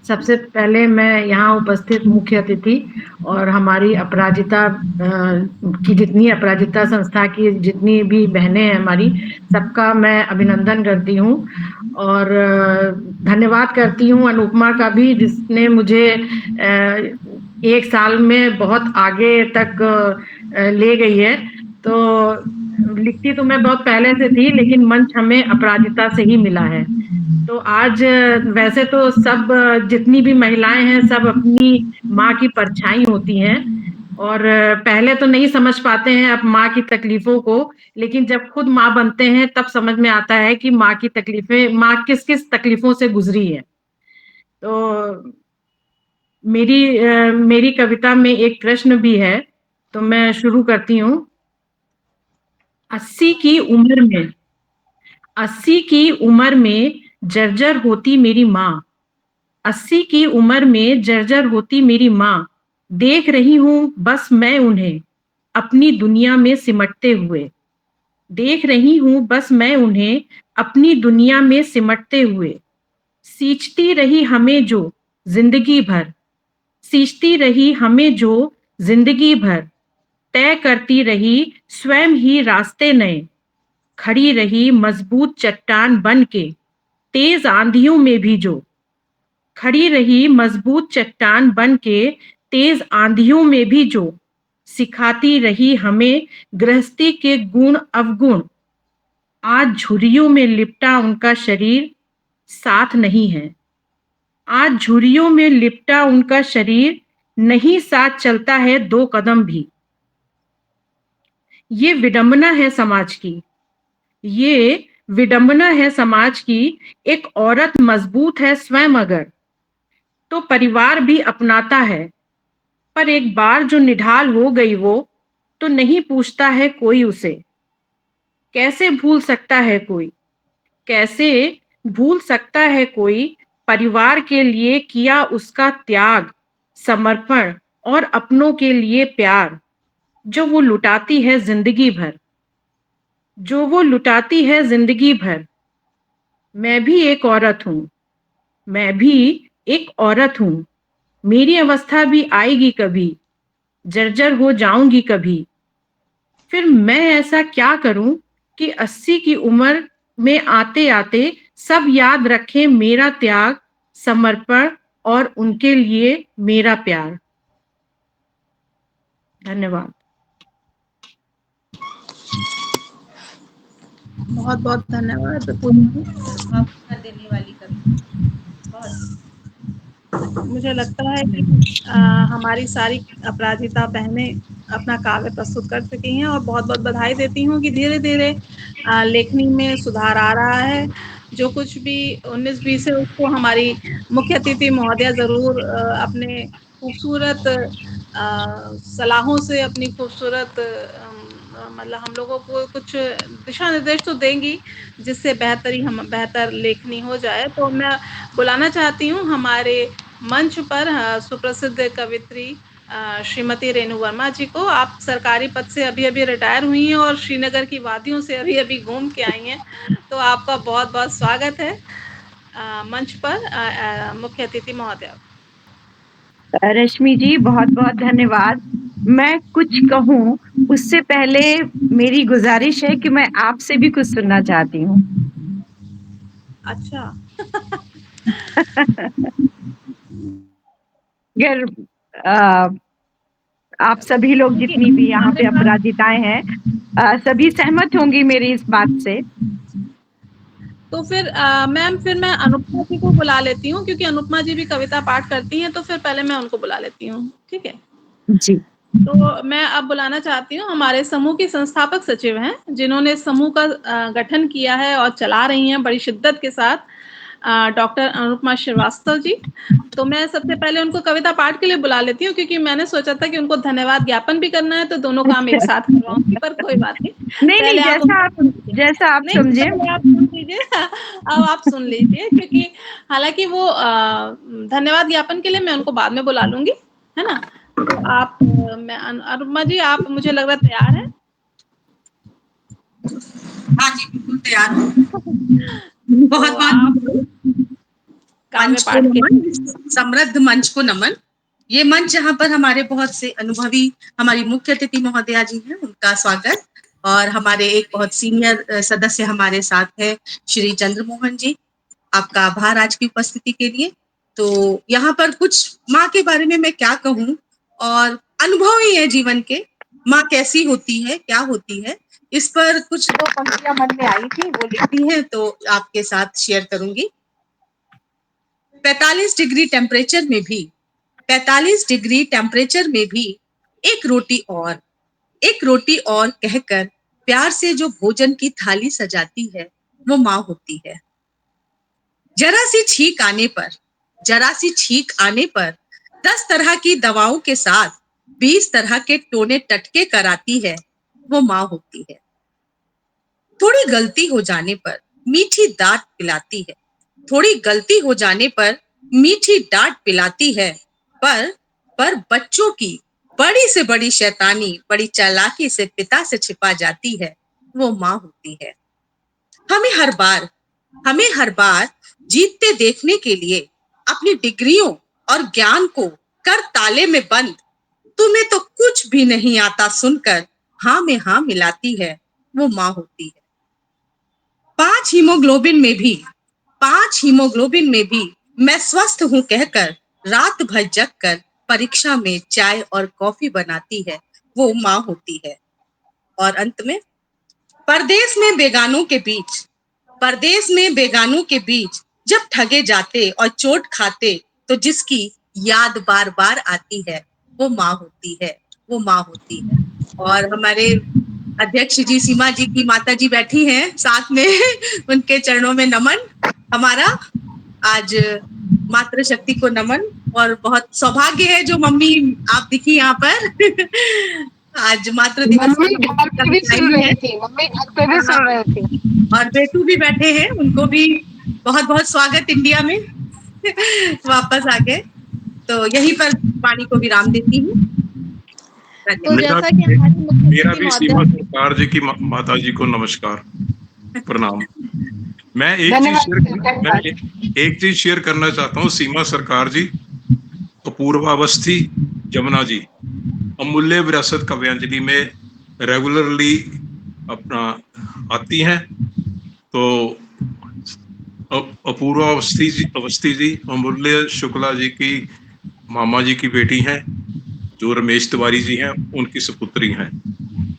सबसे पहले मैं यहाँ उपस्थित मुख्य अतिथि और हमारी अपराजिता की जितनी अपराजिता संस्था की जितनी भी बहनें हैं हमारी, सबका मैं अभिनंदन करती हूँ और धन्यवाद करती हूँ अनुपमा का भी, जिसने मुझे एक साल में बहुत आगे तक ले गई है। तो लिखती तो मैं बहुत पहले से थी, लेकिन मंच हमें अपराजिता से ही मिला है। तो आज वैसे तो सब जितनी भी महिलाएं हैं, सब अपनी माँ की परछाई होती हैं और पहले तो नहीं समझ पाते हैं अब माँ की तकलीफों को, लेकिन जब खुद माँ बनते हैं तब समझ में आता है कि माँ की तकलीफें, माँ किस किस तकलीफों से गुजरी है। तो मेरी कविता में एक प्रश्न भी है, तो मैं शुरू करती हूँ। 80 की उम्र में जर्जर होती मेरी माँ, 80 की उम्र में जर्जर होती मेरी माँ, देख रही हूँ बस मैं उन्हें अपनी दुनिया में सिमटते हुए, देख रही हूँ बस मैं उन्हें अपनी दुनिया में सिमटते हुए। सींचती रही हमें जो जिंदगी भर, सींचती रही हमें जो जिंदगी भर, तय करती रही स्वयं ही रास्ते नए, खड़ी रही मजबूत चट्टान बन के तेज आंधियों में भी जो, खड़ी रही मजबूत चट्टान बन के तेज आंधियों में भी जो, सिखाती रही हमें गृहस्थी के गुण अवगुण। आज झुर्रियों में लिपटा उनका शरीर साथ नहीं है, आज झुर्रियों में लिपटा उनका शरीर नहीं साथ चलता है 2 कदम भी। ये विडंबना है समाज की, ये विडंबना है समाज की। एक औरत मजबूत है स्वयं अगर, तो परिवार भी अपनाता है। पर एक बार जो निढाल हो गई वो, तो नहीं पूछता है कोई उसे। कैसे भूल सकता है कोई, कैसे भूल सकता है कोई, परिवार के लिए किया उसका त्याग, समर्पण और अपनों के लिए प्यार, जो वो लुटाती है जिंदगी भर, जो वो लुटाती है जिंदगी भर। मैं भी एक औरत हूँ, मैं भी एक औरत हूँ। मेरी अवस्था भी आएगी कभी, जर्जर हो जाऊंगी कभी। फिर मैं ऐसा क्या करूं कि 80 की उम्र में आते आते सब याद रखें मेरा त्याग, समर्पण और उनके लिए मेरा प्यार। धन्यवाद। बहुत बहुत धन्यवाद पूनम जी। भावुक कर देने वाली कविता, बहुत। मुझे लगता है कि हमारी सारी अपराजिता बहनें अपना काव्य प्रस्तुत कर चुकी हैं और बहुत बहुत बधाई देती हूँ कि धीरे धीरे लेखनी में सुधार आ रहा है। जो कुछ भी 19-20 है उसको हमारी मुख्य अतिथि महोदया ज़रूर अपने खूबसूरत सलाहों से, अपनी खूबसूरत मतलब हम लोगों को कुछ दिशा निर्देश तो देंगी जिससे बेहतर लेखनी हो जाए। तो मैं बुलाना चाहती हूँ हमारे मंच पर सुप्रसिद्ध कवित्री श्रीमती रेणु वर्मा जी को। आप सरकारी पद से अभी-अभी रिटायर हुई हैं और श्रीनगर की वादियों से अभी-अभी घूम के आई हैं, तो आपका बहुत-बहुत स्वागत है मंच पर मुख्य अतिथि महोदया। रश्मि जी बहुत बहुत धन्यवाद। मैं कुछ कहूँ उससे पहले मेरी गुजारिश है कि मैं आपसे भी कुछ सुनना चाहती हूँ। अच्छा। अगर आप सभी लोग जितनी भी यहाँ पे अपराजिताएं हैं सभी सहमत होंगी मेरी इस बात से। तो फिर मैम फिर मैं अनुपमा जी को बुला लेती हूँ क्योंकि अनुपमा जी भी कविता पाठ करती हैं, तो फिर पहले मैं उनको बुला लेती हूँ, ठीक है? जी। तो मैं अब बुलाना चाहती हूँ हमारे समूह की संस्थापक सचिव हैं, जिन्होंने समूह का गठन किया है और चला रही हैं बड़ी शिद्दत के साथ, डॉक्टर अनुपमा श्रीवास्तव जी। तो मैं सबसे पहले उनको कविता पाठ के लिए बुला लेती हूँ क्योंकि मैंने सोचा था कि उनको धन्यवाद ज्ञापन भी करना है, तो दोनों काम एक साथ करवाऊँगी, पर कोई बात नहीं। नहीं पहले आप उनको सुन लीजिए। जैसा आप नहीं, समझे। पहले आप सुन लीजिए। अब आप सुन लीजिए क्योंकि हालाँकि वो धन्यवाद ज्ञापन के लिए मैं उनको बाद में बुला लूँगी, है ना? तो आप मैं अनुपमा जी, आप मुझे लग रहा है तैयार हैं? हाँ जी, बिल्कुल तैयार हूँ। तो बहुत-बहुत काव्य मंच को पाठ के नमन, समृद्ध मंच को नमन। ये मंच जहाँ पर हमारे बहुत से अनुभवी हमारी मुख्य अतिथि महोदया जी हैं, उनका स्वागत। और हमारे एक बहुत सीनियर सदस्य हमारे साथ हैं श्री चंद्रमोहन जी, आपका आभार आज की उपस्थिति के लिए। तो यहाँ पर कुछ माँ के बारे में मैं क्या कहूँ, और अनुभव ही है जीवन के, माँ कैसी होती है, क्या होती है, इस पर कुछ 2 पंक्तियां मन में आई थी, वो लिखी हैं तो आपके साथ शेयर करूंगी। 45 डिग्री टेम्परेचर में भी 45 डिग्री टेम्परेचर में भी एक रोटी और कहकर प्यार से जो भोजन की थाली सजाती है, वो माँ होती है। जरा सी छींक आने पर 10 तरह की दवाओं के साथ 20 तरह के टोने टटके कराती है, वो माँ होती है। थोड़ी गलती हो जाने पर मीठी डांट पिलाती है, थोड़ी गलती हो जाने पर मीठी डांट पिलाती है, पर बच्चों की बड़ी से बड़ी शैतानी बड़ी चालाकी से पिता से छिपा जाती है, वो माँ होती है। हमें हर बार जीतते देखने के लिए अपनी डिग्रियों और ज्ञान को कर ताले में बंद, तुम्हें तो कुछ भी नहीं आता सुनकर हाँ में हाँ मिलाती है, वो माँ होती है। 5 हीमोग्लोबिन में भी मैं स्वस्थ हूँ कहकर रात भर जग कर परीक्षा में चाय और कॉफी बनाती है, वो माँ होती है। और अंत में परदेश में बेगानों के बीच जब ठगे जाते और चोट खाते, तो जिसकी याद बार बार आती है, वो माँ होती है, वो माँ होती है। और हमारे अध्यक्ष जी सीमा जी की माता जी बैठी हैं साथ में उनके चरणों में नमन हमारा आज मातृशक्ति को नमन। और बहुत सौभाग्य है जो मम्मी आप दिखी यहाँ पर आज मातृ दिवस मम्मी घर पे भी सुन रही थी, मम्मी घर पे भी सुन रही थी। और बेटू भी बैठे हैं, उनको भी बहुत बहुत स्वागत इंडिया में वापस आ गए। तो यहीं पर वाणी को विराम देती हूँ। तो जैसा कि हमारी मेरा मुख्य भी सीमा सरकार जी की माता जी को नमस्कार, प्रणाम। मैं एक चीज शेयर करना चाहता हूँ। सीमा सरकार जी, अपूर्वावस्थी जमुना जी अमूल्य विरासत काव्यांजलि में रेगुलरली अपना आती हैं। तो अपूर्वा अवस्थी जी अमूल्य शुक्ला जी की मामा जी की बेटी हैं, जो रमेश तिवारी जी हैं, उनकी सुपुत्री हैं।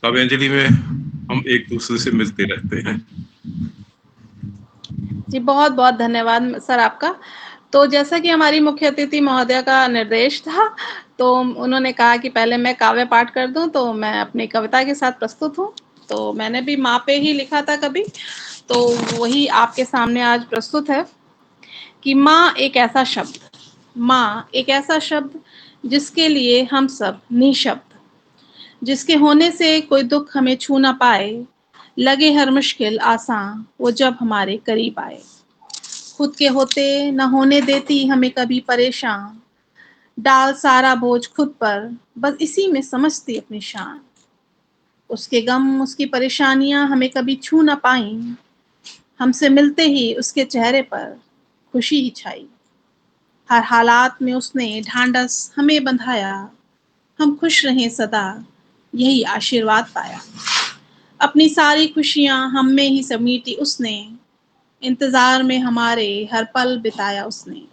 काव्यांजलि में हम एक दूसरे से मिलते रहते हैं। जी, बहुत बहुत धन्यवाद सर आपका। तो जैसा कि हमारी मुख्य अतिथि महोदया का निर्देश था, तो उन्होंने कहा कि पहले मैं काव्य पाठ कर दूं, तो मैं अपनी कविता के साथ प्रस्तुत हूँ। तो मैंने भी माँ पे ही लिखा था कभी, तो वही आपके सामने आज प्रस्तुत है कि माँ एक ऐसा शब्द, माँ एक ऐसा शब्द जिसके लिए हम सब निशब्द, जिसके होने से कोई दुख हमें छू ना पाए, लगे हर मुश्किल आसान वो जब हमारे करीब आए। खुद के होते न होने देती हमें कभी परेशान, डाल सारा बोझ खुद पर, बस इसी में समझती अपनी शान। उसके गम उसकी परेशानियां हमें कभी छू न पाई, हमसे मिलते ही उसके चेहरे पर खुशी ही छाई। हर हालात में उसने ढांढस हमें बंधाया, हम खुश रहें सदा यही आशीर्वाद पाया। अपनी सारी खुशियां हम में ही समेटी उसने, इंतजार में हमारे हर पल बिताया उसने।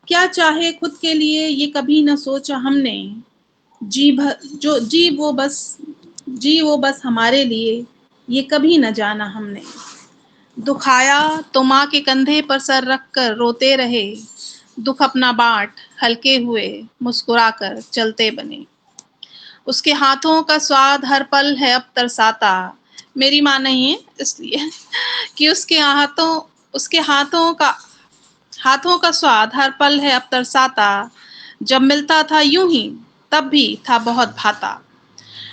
क्या चाहे खुद के लिए ये कभी न सोचा हमने, जी वो बस हमारे लिए ये कभी न जाना हमने। दुख आया तो माँ के कंधे पर सर रख कर रोते रहे, दुख अपना बांट हल्के हुए मुस्कुराकर चलते बने। उसके हाथों का स्वाद हर पल है अब तरसाता, मेरी माँ नहीं है इसलिए कि उसके हाथों का स्वाद हर पल है अब तरसाता। जब मिलता था यूं ही तब भी था बहुत भाता,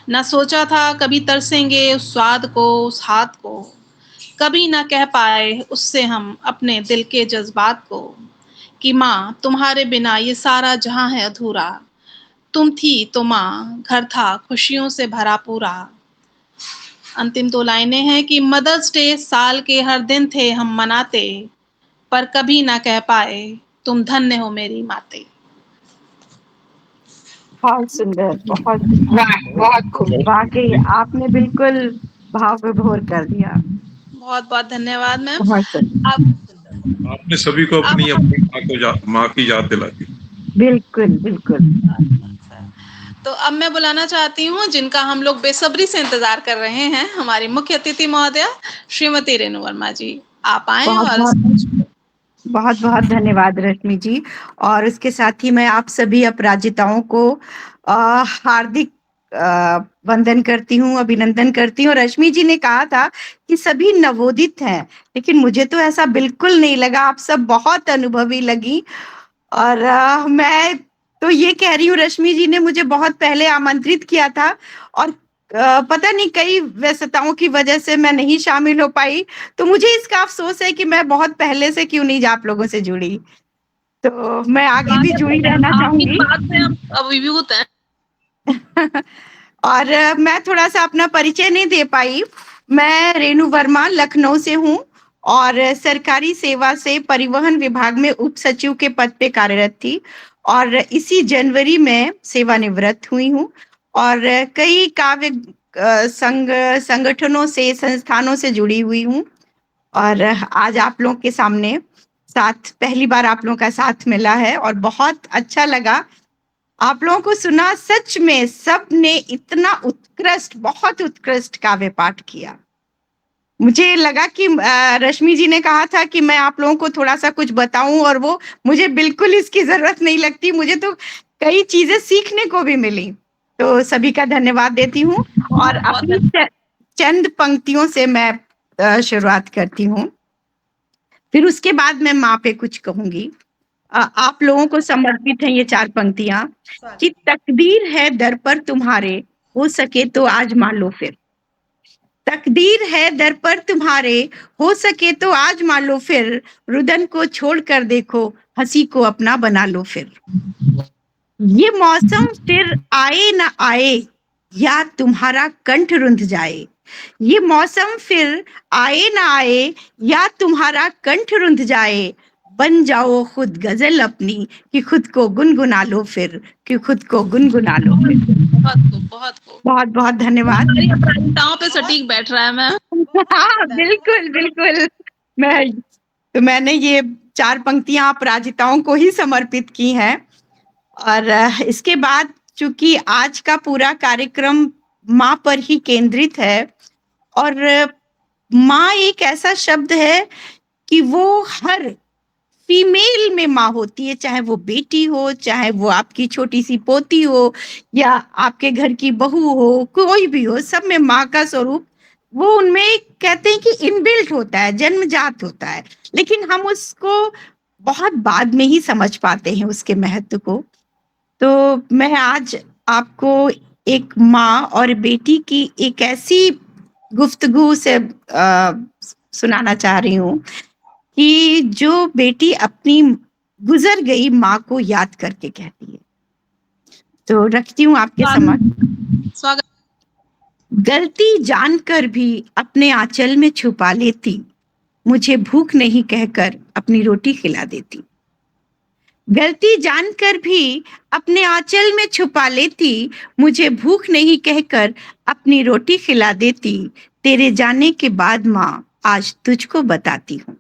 न सोचा था कभी तरसेंगे उस स्वाद को उस हाथ को, कभी न कह पाए उससे हम अपने दिल के जज्बात को कि माँ तुम्हारे बिना ये सारा जहां है अधूरा, तुम थी तो माँ घर था खुशियों से भरा पूरा। अंतिम 2 लाइनें हैं कि मदर्स डे साल के हर दिन थे हम मनाते, पर कभी ना कह पाए तुम धन्य हो मेरी माते। बहुत सुंदर, बहुत बहुत खूब। वाकई आपने बिल्कुल भाव विभोर कर दिया। बहुत बहुत धन्यवाद मैम। बहुत सुंदर। आपने सभी को अपनी माँ की याद दिला दी। बिल्कुल बिल्कुल। तो अब मैं बुलाना चाहती हूँ जिनका हम लोग बेसब्री से इंतजार कर रहे हैं, हमारी मुख्य अतिथि महोदया श्रीमती रेणु वर्मा जी। आप आए बहुत बहुत धन्यवाद रश्मि जी। और उसके साथ ही मैं आप सभी अपराजिताओं को हार्दिक वंदन करती हूँ, अभिनंदन करती हूँ। रश्मि जी ने कहा था कि सभी नवोदित हैं, लेकिन मुझे तो ऐसा बिल्कुल नहीं लगा। आप सब बहुत अनुभवी लगी। और मैं तो ये कह रही हूँ, रश्मि जी ने मुझे बहुत पहले आमंत्रित किया था और पता नहीं कई व्यस्तताओं की वजह से मैं नहीं शामिल हो पाई। तो मुझे इसका अफसोस है कि मैं बहुत पहले से क्यों नहीं आप लोगों से जुड़ी। तो मैं आगे भी जुड़ी रहना चाहूंगी। अभिभूत हैं। और मैं थोड़ा सा अपना परिचय नहीं दे पाई। मैं रेणु वर्मा लखनऊ से हूँ और सरकारी सेवा से परिवहन विभाग में उप सचिव के पद पे कार्यरत थी और इसी जनवरी में सेवानिवृत्त हुई हूँ। और कई काव्य संगठनों से संस्थानों से जुड़ी हुई हूँ। और आज आप लोगों के सामने पहली बार आप लोगों का साथ मिला है और बहुत अच्छा लगा। आप लोगों को सुना, सच में सब ने इतना उत्कृष्ट, बहुत उत्कृष्ट काव्य पाठ किया। मुझे लगा कि रश्मि जी ने कहा था कि मैं आप लोगों को थोड़ा सा कुछ बताऊं और वो मुझे बिल्कुल इसकी जरूरत नहीं लगती। मुझे तो कई चीजें सीखने को भी मिली। तो सभी का धन्यवाद देती हूँ और अपनी चंद पंक्तियों से मैं शुरुआत करती हूँ, फिर उसके बाद मैं माँ पे कुछ कहूंगी। आप लोगों को समर्पित है ये 4 पंक्तियां कि तकदीर है दर पर तुम्हारे, हो सके तो आज मान लो फिर। तकदीर है दर पर तुम्हारे, हो सके तो आज मान लो फिर। रुदन को छोड़ कर देखो, हंसी को अपना बना लो फिर। ये मौसम फिर आए ना आए, या तुम्हारा कंठ रुंध जाए। ये मौसम फिर आए ना आए, या तुम्हारा कंठ रुंध जाए। बन जाओ खुद गजल अपनी, कि खुद को गुनगुना लो फिर, कि खुद को गुनगुना लो फिर। बहुत बहुत धन्यवाद। अपराजिताओं पे सटीक बैठ रहा है मैम। हाँ, बिल्कुल बिल्कुल। मैंने ये 4 पंक्तियां अपराजिताओं को ही समर्पित की हैं। और इसके बाद चूंकि आज का पूरा कार्यक्रम माँ पर ही केंद्रित है, और माँ एक ऐसा शब्द है कि वो हर फीमेल में माँ होती है, चाहे वो बेटी हो, चाहे वो आपकी छोटी सी पोती हो, या आपके घर की बहू हो, कोई भी हो, सब में माँ का स्वरूप वो उनमें कहते हैं कि इनबिल्ट होता है, जन्मजात होता है। लेकिन हम उसको बहुत बाद में ही समझ पाते हैं उसके महत्व को। तो मैं आज आपको एक माँ और बेटी की एक ऐसी गुफ्तगू से सुनाना चाह रही हूँ कि जो बेटी अपनी गुजर गई माँ को याद करके कहती है। तो रखती हूँ आपके समक्ष। स्वागत। गलती जानकर भी अपने आंचल में छुपा लेती, मुझे भूख नहीं कहकर अपनी रोटी खिला देती। गलती जानकर भी अपने आंचल में छुपा लेती, मुझे भूख नहीं कहकर अपनी रोटी खिला देती। तेरे जाने के बाद माँ आज तुझको बताती हूँ।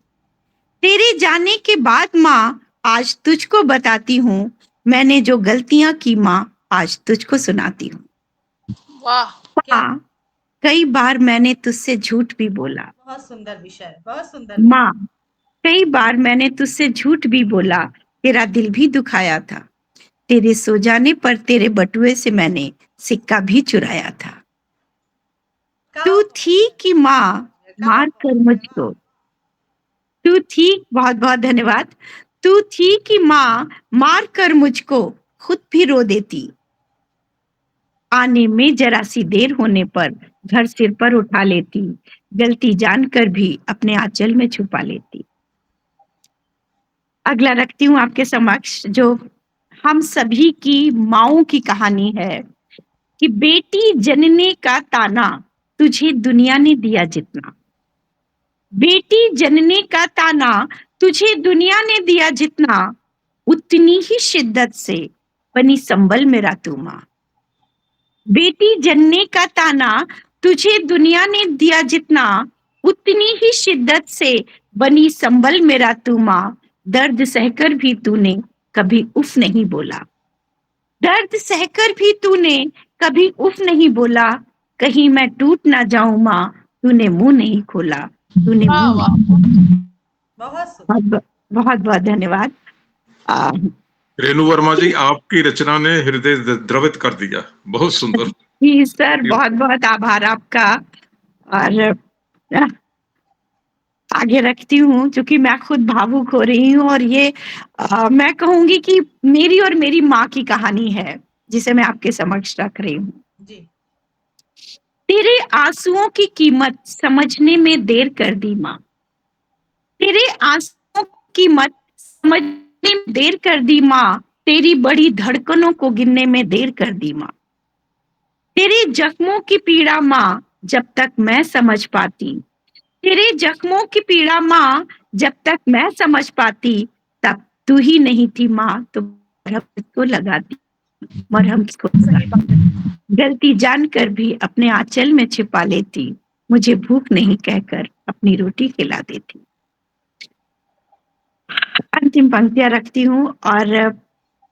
तेरे जाने के बाद माँ आज तुझको बताती हूँ, मैंने जो गलतियां की माँ आज तुझको सुनाती हूँ। वाह, कई बार मैंने तुझसे झूठ भी बोला। बहुत सुंदर विषय, बहुत सुंदर। माँ, कई बार मैंने तुझसे झूठ भी बोला, तेरा दिल भी दुखाया था। तेरे सो जाने पर तेरे बटुए से मैंने सिक्का भी चुराया था। तू थी कि माँ मार कर मुझको, तू थी, बहुत बहुत धन्यवाद। तू थी कि माँ मार कर मुझको खुद भी रो देती। आने में जरा सी देर होने पर घर सिर पर उठा लेती, गलती जानकर भी अपने आंचल में छुपा लेती। अगला रखती हूँ आपके समक्ष, जो हम सभी की माँओं की कहानी है कि बेटी जनने का ताना तुझे दुनिया ने दिया जितना। बेटी जनने का ताना तुझे दुनिया ने दिया जितना, उतनी ही शिद्दत से बनी संबल मेरा तू माँ। बेटी जनने का ताना तुझे दुनिया ने दिया जितना, उतनी ही शिद्दत से बनी संबल मेरा तू माँ। दर्द सहकर भी तूने कभी उफ नहीं बोला। दर्द सहकर भी तूने कभी उफ नहीं बोला। कहीं मैं टूट ना जाऊं माँ, तूने मुंह नहीं खोला। तूने बहुत बहुत धन्यवाद। रेणु वर्मा जी, आपकी रचना ने हृदय द्रवित कर दिया, बहुत सुंदर। जी सर, बहुत बहुत आभार आपका। और आगे रखती हूँ, क्योंकि मैं खुद भावुक हो रही हूँ, और ये मैं कहूंगी कि मेरी और मेरी माँ की कहानी है, जिसे मैं आपके समक्ष रख रही हूँ। तेरे आंसुओं की कीमत समझने में देर कर दी माँ। तेरे आंसुओं की कीमत समझने में देर कर दी माँ। तेरी बड़ी धड़कनों को गिनने में देर कर दी माँ। तेरे जख्मों की पीड़ा माँ जब तक मैं समझ पाती, तेरे जख्मों की पीड़ा माँ जब तक मैं समझ पाती, तब तू ही नहीं थी माँ तो मरहम को लगाती, मरहम को लगाती। गलती जानकर भी अपने आंचल में छिपा लेती, मुझे भूख नहीं कहकर अपनी रोटी खिला देती। अंतिम पंक्तियां रखती हूँ, और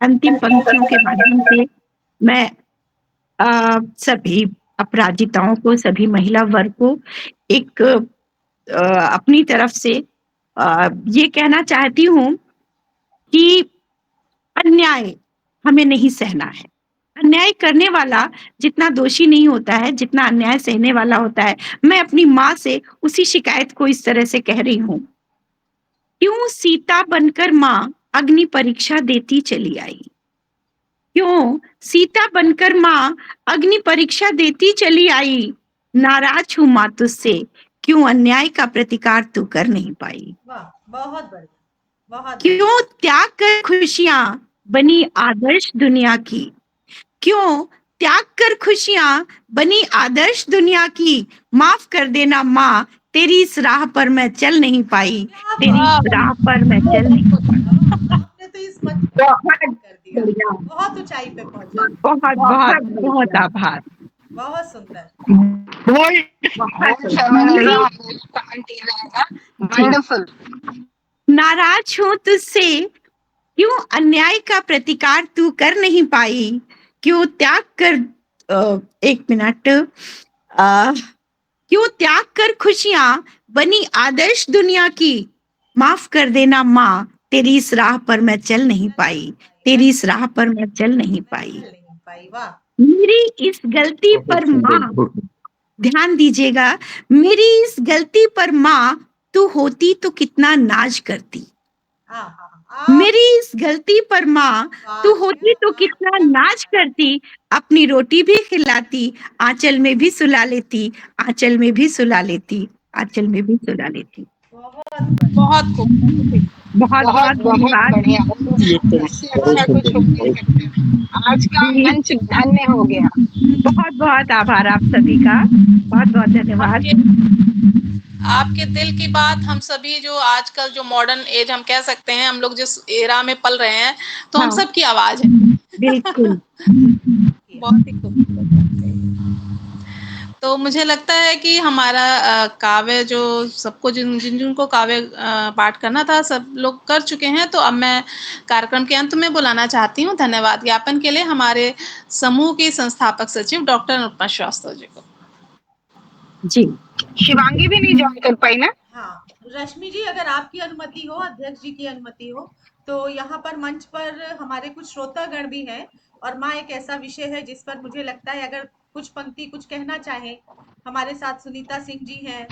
अंतिम पंक्तियों के माध्यम से मैं सभी अपराजिताओं को, सभी महिला वर्ग को एक अपनी तरफ से ये कहना चाहती हूँ कि अन्याय हमें नहीं सहना है। अन्याय करने वाला जितना दोषी नहीं होता है, जितना अन्याय सहने वाला होता है। मैं अपनी माँ से उसी शिकायत को इस तरह से कह रही हूँ। क्यों सीता बनकर माँ अग्नि परीक्षा देती चली आई? क्यों सीता बनकर माँ अग्नि परीक्षा देती चली आई? नाराज हूँ माँ तुझसे, क्यों अन्याय का प्रतिकार तू कर नहीं पाई? वाह, बहुत बढ़िया, बहुत क्यों त्याग कर खुशियां बनी आदर्श दुनिया की? क्यों त्याग कर खुशियां बनी आदर्श दुनिया की? माफ कर देना माँ, तेरी इस राह पर मैं चल नहीं पाई, तेरी इस राह पर मैं चल नहीं पाई। आपने तो इस मंच को कर दिया, बहुत ऊंचाई पे पहुंचे। बहुत बहुत बहुत आभार। बहुत सुंदर। वंडरफुल। नाराज हूँ तुझसे, क्यों अन्याय का प्रतिकार तू कर नहीं पाई? क्यों त्याग कर एक मिनट, क्यों त्याग कर खुशियां बनी आदर्श दुनिया की? माफ कर देना माँ, तेरी इस राह पर मैं चल नहीं पाई, तेरी इस राह पर मैं चल नहीं पाई। मेरी इस गलती पर माँ, ध्यान दीजिएगा, मेरी इस गलती पर माँ तू होती तो कितना नाज करती। मेरी इस गलती पर माँ तू होती तो कितना नाज करती, अपनी रोटी भी खिलाती, आंचल में भी सुला लेती, आंचल में भी सुला लेती, आंचल में भी सुला लेती। बहुत खूब, बहुत बहुत धन्यवाद। अच्छा कुछ हो नहीं सकता। आज का मंच धन्य हो गया। बहुत बहुत आभार आप सभी का, बहुत बहुत धन्यवाद। आपके दिल की बात हम सभी जो आजकल जो मॉडर्न एज हम कह सकते हैं, हम लोग जिस एरा में पल रहे हैं, तो हम सब की आवाज है। बिल्कुल। बहुत ही खूब। तो मुझे लगता है कि हमारा काव्य जो सबको जिनको काव्य पाठ करना था सब लोग कर चुके हैं। तो अब मैं कार्यक्रम के अंत में बुलाना चाहती हूँ धन्यवाद ज्ञापन के लिए हमारे समूह की संस्थापक सचिव डॉक्टर अनुपमा श्रीवास्तव जी को। जी, शिवांगी भी नहीं ज्वाइन कर पाई ना? हाँ, रश्मि जी अगर आपकी अनुमति हो, अध्यक्ष जी की अनुमति हो, तो यहाँ पर मंच पर हमारे कुछ श्रोतागण भी हैं और माँ एक ऐसा विषय है जिस पर मुझे लगता है अगर कुछ पंक्ति कुछ कहना चाहें। हमारे साथ सुनीता सिंह जी हैं,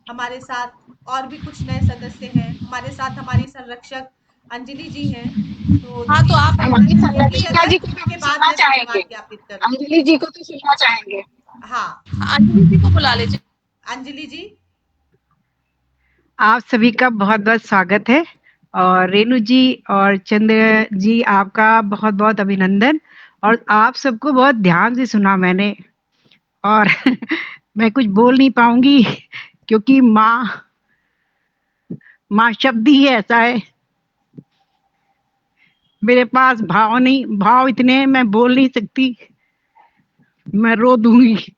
हमारे साथ और भी कुछ नए सदस्य हैं, हमारे साथ हमारी संरक्षक अंजलि जी हैं। तो हाँ, तो आप हमारी संरक्षिका जी को भी सुनना चाहेंगे। ज्ञापित करूं। अंजलि जी को तो सुनना चाहेंगे। हाँ, अंजलि जी को बुला लीजिए। अंजलि जी, आप सभी का बहुत बहुत स्वागत है और रेणु जी और चंद्र जी आपका बहुत बहुत अभिनंदन। और आप सबको बहुत ध्यान से सुना मैंने और मैं कुछ बोल नहीं पाऊंगी क्योंकि माँ शब्द ही ऐसा है, मेरे पास भाव नहीं, भाव इतने हैं मैं बोल नहीं सकती, मैं रो दूंगी।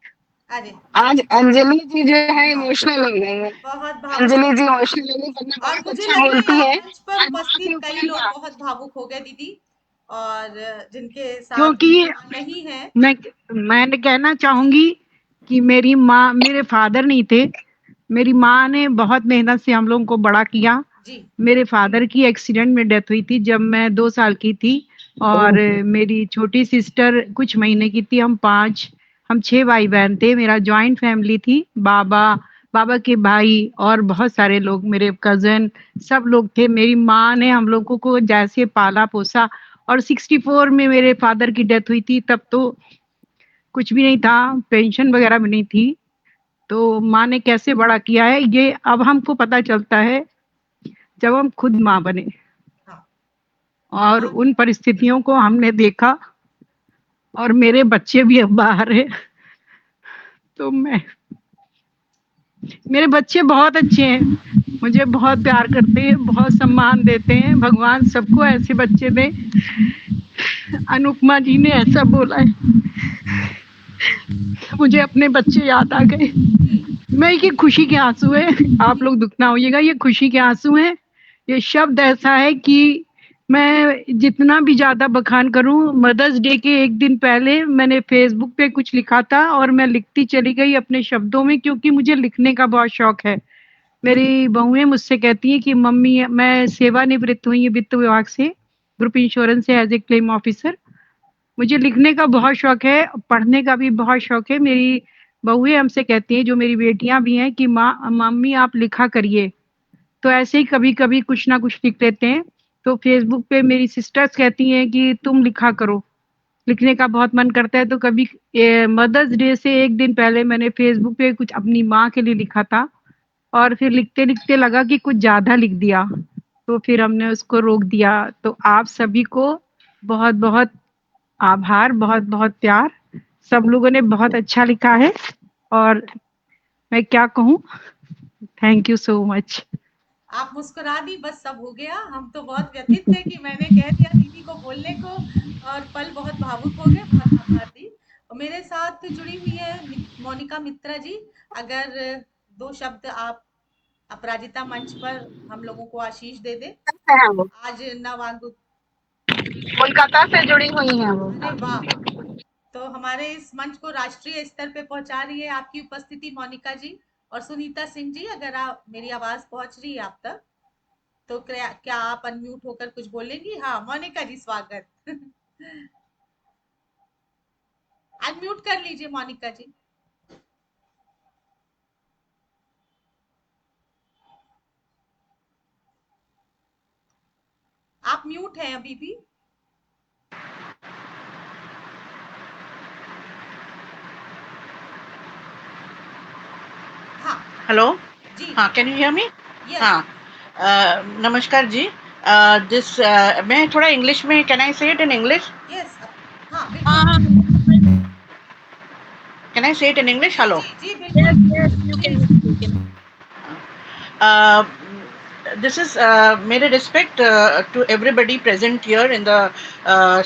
आज अंजलि जी जो है इमोशनल हो गई है। अंजलि जी इमोशनल हो गई, वरना बहुत अच्छा बोलती है। मंच पर उपस्थित कई लोग बहुत भावुक हो गए दीदी, और जिनके साथ क्योंकि नहीं है। मैं कहना चाहूंगी कि मेरी माँ, मेरे फादर नहीं थे, मेरी माँ ने बहुत मेहनत से हम लोगों को बड़ा किया। मेरे फादर की एक्सीडेंट में डेथ हुई थी जब मैं 2 साल की थी और मेरी छोटी सिस्टर कुछ महीने की थी। हम 6 भाई बहन थे। मेरा जॉइंट फैमिली थी, बाबा के भाई और बहुत सारे लोग, मेरे कजन सब लोग थे। मेरी माँ ने हम लोगों को जैसे पाला पोसा, और 64 में मेरे फादर की डेथ हुई थी, तब तो कुछ भी नहीं था, पेंशन वगैरह भी नहीं थी। तो माँ ने कैसे बड़ा किया है ये अब हमको पता चलता है जब हम खुद माँ बने और उन परिस्थितियों को हमने देखा। और मेरे बच्चे भी अब बाहर है, तो मेरे बच्चे बहुत अच्छे हैं, मुझे बहुत प्यार करते हैं, बहुत सम्मान देते हैं। भगवान सबको ऐसे बच्चे दे। अनुपमा जी ने ऐसा बोला है, मुझे अपने बच्चे याद आ गए। मैं ये खुशी के आंसू है, आप लोग दुख ना होइएगा, ये खुशी के आंसू हैं। ये शब्द ऐसा है कि मैं जितना भी ज्यादा बखान करूं, मदर्स डे के एक दिन पहले मैंने फेसबुक पे कुछ लिखा था और मैं लिखती चली गई अपने शब्दों में, क्योंकि मुझे लिखने का बहुत शौक है। मेरी बहुएं मुझसे कहती हैं कि मम्मी, मैं सेवानिवृत्त हुई वित्त विभाग से, ग्रुप इंश्योरेंस से एज ए क्लेम ऑफिसर, मुझे लिखने का बहुत शौक है, पढ़ने का भी बहुत शौक है। मेरी बहुएँ हमसे कहती हैं, जो मेरी बेटियाँ भी हैं कि माँ मम्मी आप लिखा करिए। तो ऐसे ही कभी-कभी कुछ ना कुछ लिख लेते हैं। तो फ़ेसबुक पे मेरी सिस्टर्स कहती हैं कि तुम लिखा करो, लिखने का बहुत मन करता है। तो कभी मदर्स डे से 1 दिन पहले मैंने फ़ेसबुक पे कुछ अपनी माँ के लिए लिखा था और फिर लिखते-लिखते लगा कि कुछ ज़्यादा लिख दिया, तो फिर हमने उसको रोक दिया। तो आप सभी को बहुत-बहुत आभार, बहुत-बहुत प्यार। सब लोगों ने बहुत अच्छा लिखा है और मैं क्या कहूँ? Thank you so much. आप मुस्कुरा दी, बस सब हो गया। हम तो बहुत व्यथित थे कि मैंने कह दिया दीदी को बोलने को, और पल बहुत भावुक हो गए। बहुत आभार दी। और मेरे साथ जुड़ी हुई है मोनिका मित्रा जी। अगर 2 शब्द आप अपराजिता मंच पर हम लोगों को आशीष दे दे। है वो आज नवांगु कोलकाता से जुड़ी हुई हैं वो। अरे वाह! तो हमारे इस मंच को राष्ट्रीय स्तर पे पहुंचा रही है आपकी उपस्थिति मोनिका जी। और सुनीता सिंह जी, अगर आप मेरी आवाज पहुंच रही है आप तक, तो क्या आप अनम्यूट होकर कुछ बोलेंगी? हाँ मोनिका जी, स्वागत। अनम्यूट कर लीजिए मोनिका जी। आप म्यूट हैं अभी भी। हाँ हेलो, जी हाँ, can you hear me? Yes हाँ, नमस्कार जी। दिस मैं थोड़ा इंग्लिश में, कैन आई से इट इन इंग्लिश? यस हाँ बिल्कुल कैन आई से इट इन इंग्लिश? हेलो। जी बिल्कुल please Uh, this is made a respect to everybody present here in the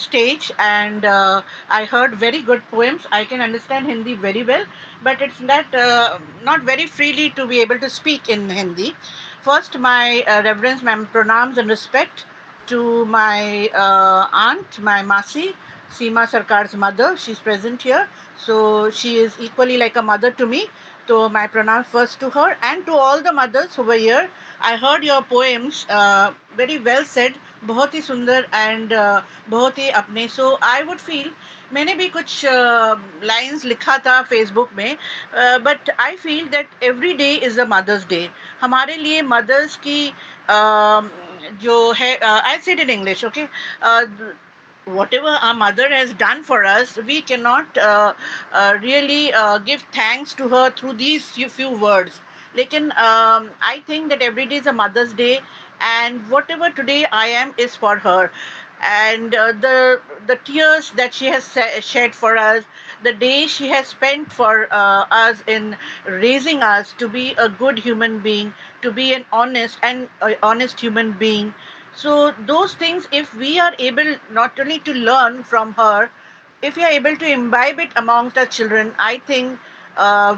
stage, and I heard very good poems. I can understand Hindi very well, but it's not very freely to be able to speak in Hindi. First, my reverence, my pranams and respect to my aunt, my Masi, Seema Sarkar's mother. She's present here, so she is equally like a mother to me. So my pranams first to her and to all the mothers who were here. I heard your poems, very well said, बहुत ही सुंदर and बहुत ही अपने. So I would feel, मैंने भी कुछ lines लिखा था Facebook में, but I feel that every day is a Mother's Day. हमारे लिए mothers की जो है, I'll say it in English, okay? Whatever our mother has done for us, we cannot really give thanks to her through these few words. Lekin I think that every day is a Mother's Day, and whatever today I am is for her. And the tears that she has shed for us, the day she has spent for us in raising us to be a good human being, to be an honest human being. So those things, if we are able not only to learn from her, if we are able to imbibe it amongst our children, I think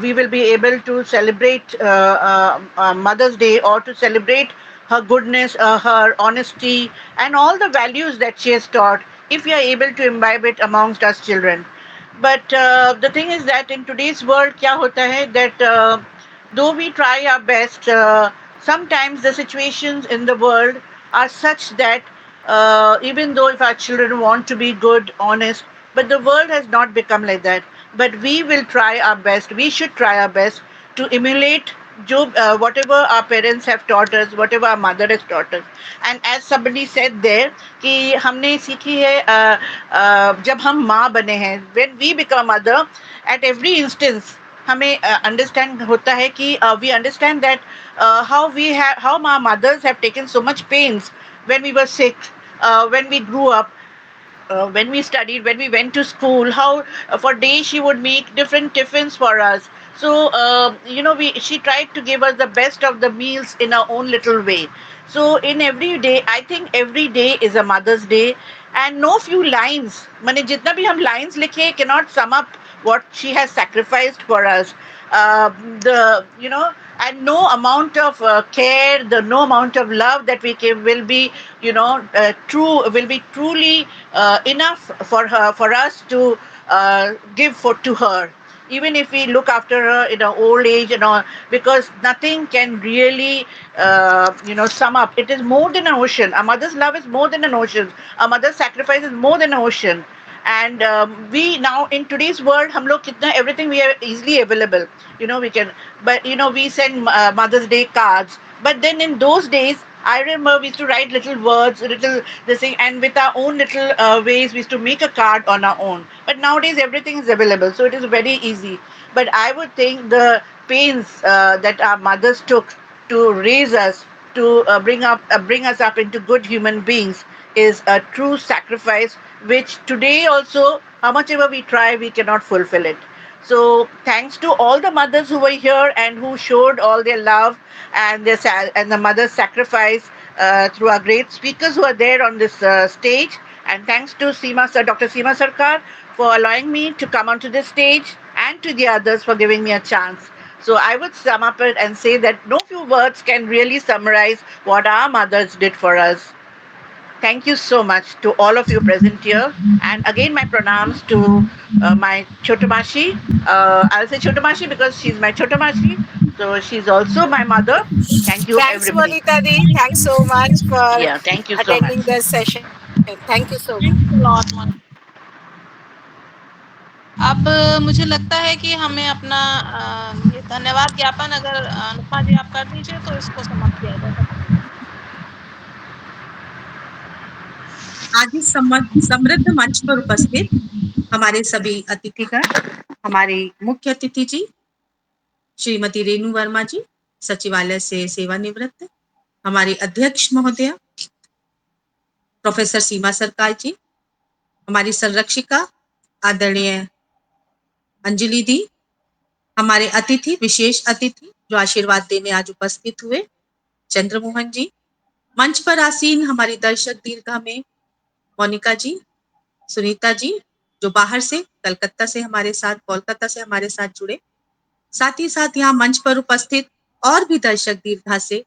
we will be able to celebrate Mother's Day, or to celebrate her goodness, her honesty, and all the values that she has taught, if we are able to imbibe it amongst us children. But the thing is that in today's world, क्या होता है that though we try our best, sometimes the situations in the world are such that even though if our children want to be good, honest, but the world has not become like that. But we will try our best. We should try our best to emulate whatever our parents have taught us, whatever our mother has taught us. And as somebody said there, कि हमने सीखी है जब हम माँ बने हैं, when we become a mother, at every instance हमें understand होता है कि we understand that how our mothers have taken so much pains when we were sick, when we grew up, when we studied, when we went to school, how for days she would make different tiffins for us. So she tried to give us the best of the meals in our own little way. So in every day, I think every day is a Mother's Day, and no few lines. माने जितना भी हम lines लिखे cannot sum up what she has sacrificed for us. And no amount of care, no amount of love that we give will be, will be truly enough for us to give to her. Even if we look after her in her old age and all, because nothing can really, sum up. It is more than an ocean. A mother's love is more than an ocean. A mother's sacrifice is more than an ocean. And we now in today's world hum log kitna everything we are easily available, we can, but we send Mother's Day cards. But then in those days I remember we used to write little words, little this thing, and with our own little ways we used to make a card on our own. But nowadays everything is available, so it is very easy. But I would think the pains that our mothers took to raise us, to bring us up into good human beings, is a true sacrifice, which today also, how much ever we try, we cannot fulfill it. So thanks to all the mothers who were here and who showed all their love and and the mother's sacrifice through our great speakers who are there on this stage. And thanks to Dr. Seema Sarkar for allowing me to come onto this stage, and to the others for giving me a chance. So I would sum up it and say that no few words can really summarize what our mothers did for us. Thank you so much to all of you present here. And again, my pranams to my Chotomashi. I'll say Chotomashi because she's my Chotomashi. So she's also my mother. Thank you, Thanks, everybody. Monita Di. Thanks so much for Yeah, thank you so much. attending the session. Thank you so much. Thanks a lot, Monica. अब मुझे लगता है कि हमें अपना ये धन्यवाद ज्ञापन अगर अनुपमा जी आप कर दीजिए तो इसको समाप्त किया जा सकता है। आज इस समृद्ध मंच पर उपस्थित हमारे सभी अतिथिगण, हमारे मुख्य अतिथि जी श्रीमती रेणु वर्मा जी, सचिवालय से सेवानिवृत्त, हमारे अध्यक्ष महोदय प्रोफेसर सीमा सरकार जी, हमारी संरक्षिका आदरणीय अंजलि दी, हमारे अतिथि, विशेष अतिथि जो आशीर्वाद देने आज उपस्थित हुए, चंद्रमोहन जी, मंच पर आसीन हमारी दर्शक दीर्घा में मोनिका जी, सुनीता जी जो बाहर से कोलकाता से हमारे साथ जुड़े, साथ ही साथ यहाँ मंच पर उपस्थित और भी दर्शक दीर्घा से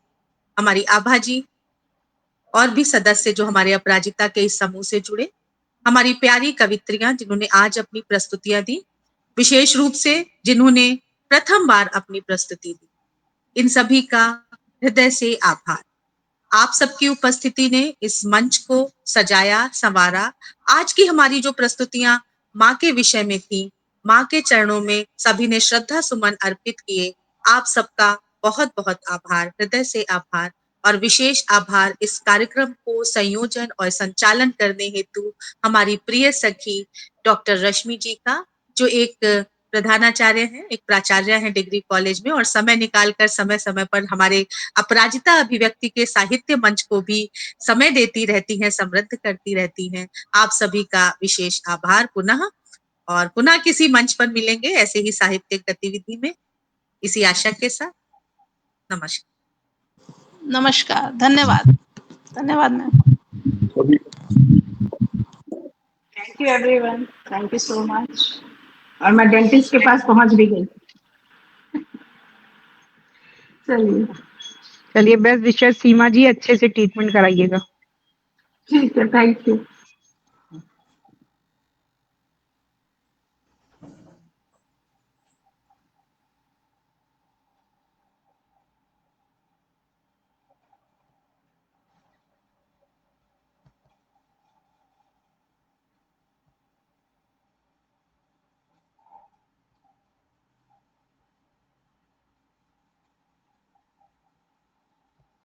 हमारी आभा जी और भी सदस्य जो हमारे अपराजिता के इस समूह से जुड़े, हमारी प्यारी कवित्रियां जिन्होंने आज अपनी प्रस्तुतियां दी, विशेष रूप से जिन्होंने प्रथम बार अपनी प्रस्तुति दी, इन सभी का हृदय से आभार। आप सबकी उपस्थिति ने इस मंच को सजाया, संवारा। आज की हमारी जो प्रस्तुतियां माँ के विषय में थी, माँ के चरणों में सभी ने श्रद्धा सुमन अर्पित किए। आप सबका बहुत बहुत आभार, हृदय से आभार। और विशेष आभार इस कार्यक्रम को संयोजन और संचालन करने हेतु हमारी प्रिय सखी डॉक्टर रश्मि जी का, जो एक प्रधानाचार्य हैं, एक प्राचार्य हैं डिग्री कॉलेज में, और समय निकालकर समय समय पर हमारे अपराजिता अभिव्यक्ति के साहित्य मंच को भी समय देती रहती हैं, समृद्ध करती रहती हैं। आप सभी का विशेष आभार पुनः, और पुनः किसी मंच पर मिलेंगे ऐसे ही साहित्यिक गतिविधि में, इसी आशा के साथ नमस्कार। नमस्कार, धन्यवाद। धन्यवाद ma'am. Thank you everyone, thank you so much. और मैं डेंटिस्ट के पास पहुंच भी गई। चलिए, बेस्ट विशेष सीमा जी, अच्छे से ट्रीटमेंट कराइएगा। ठीक है, थैंक यू।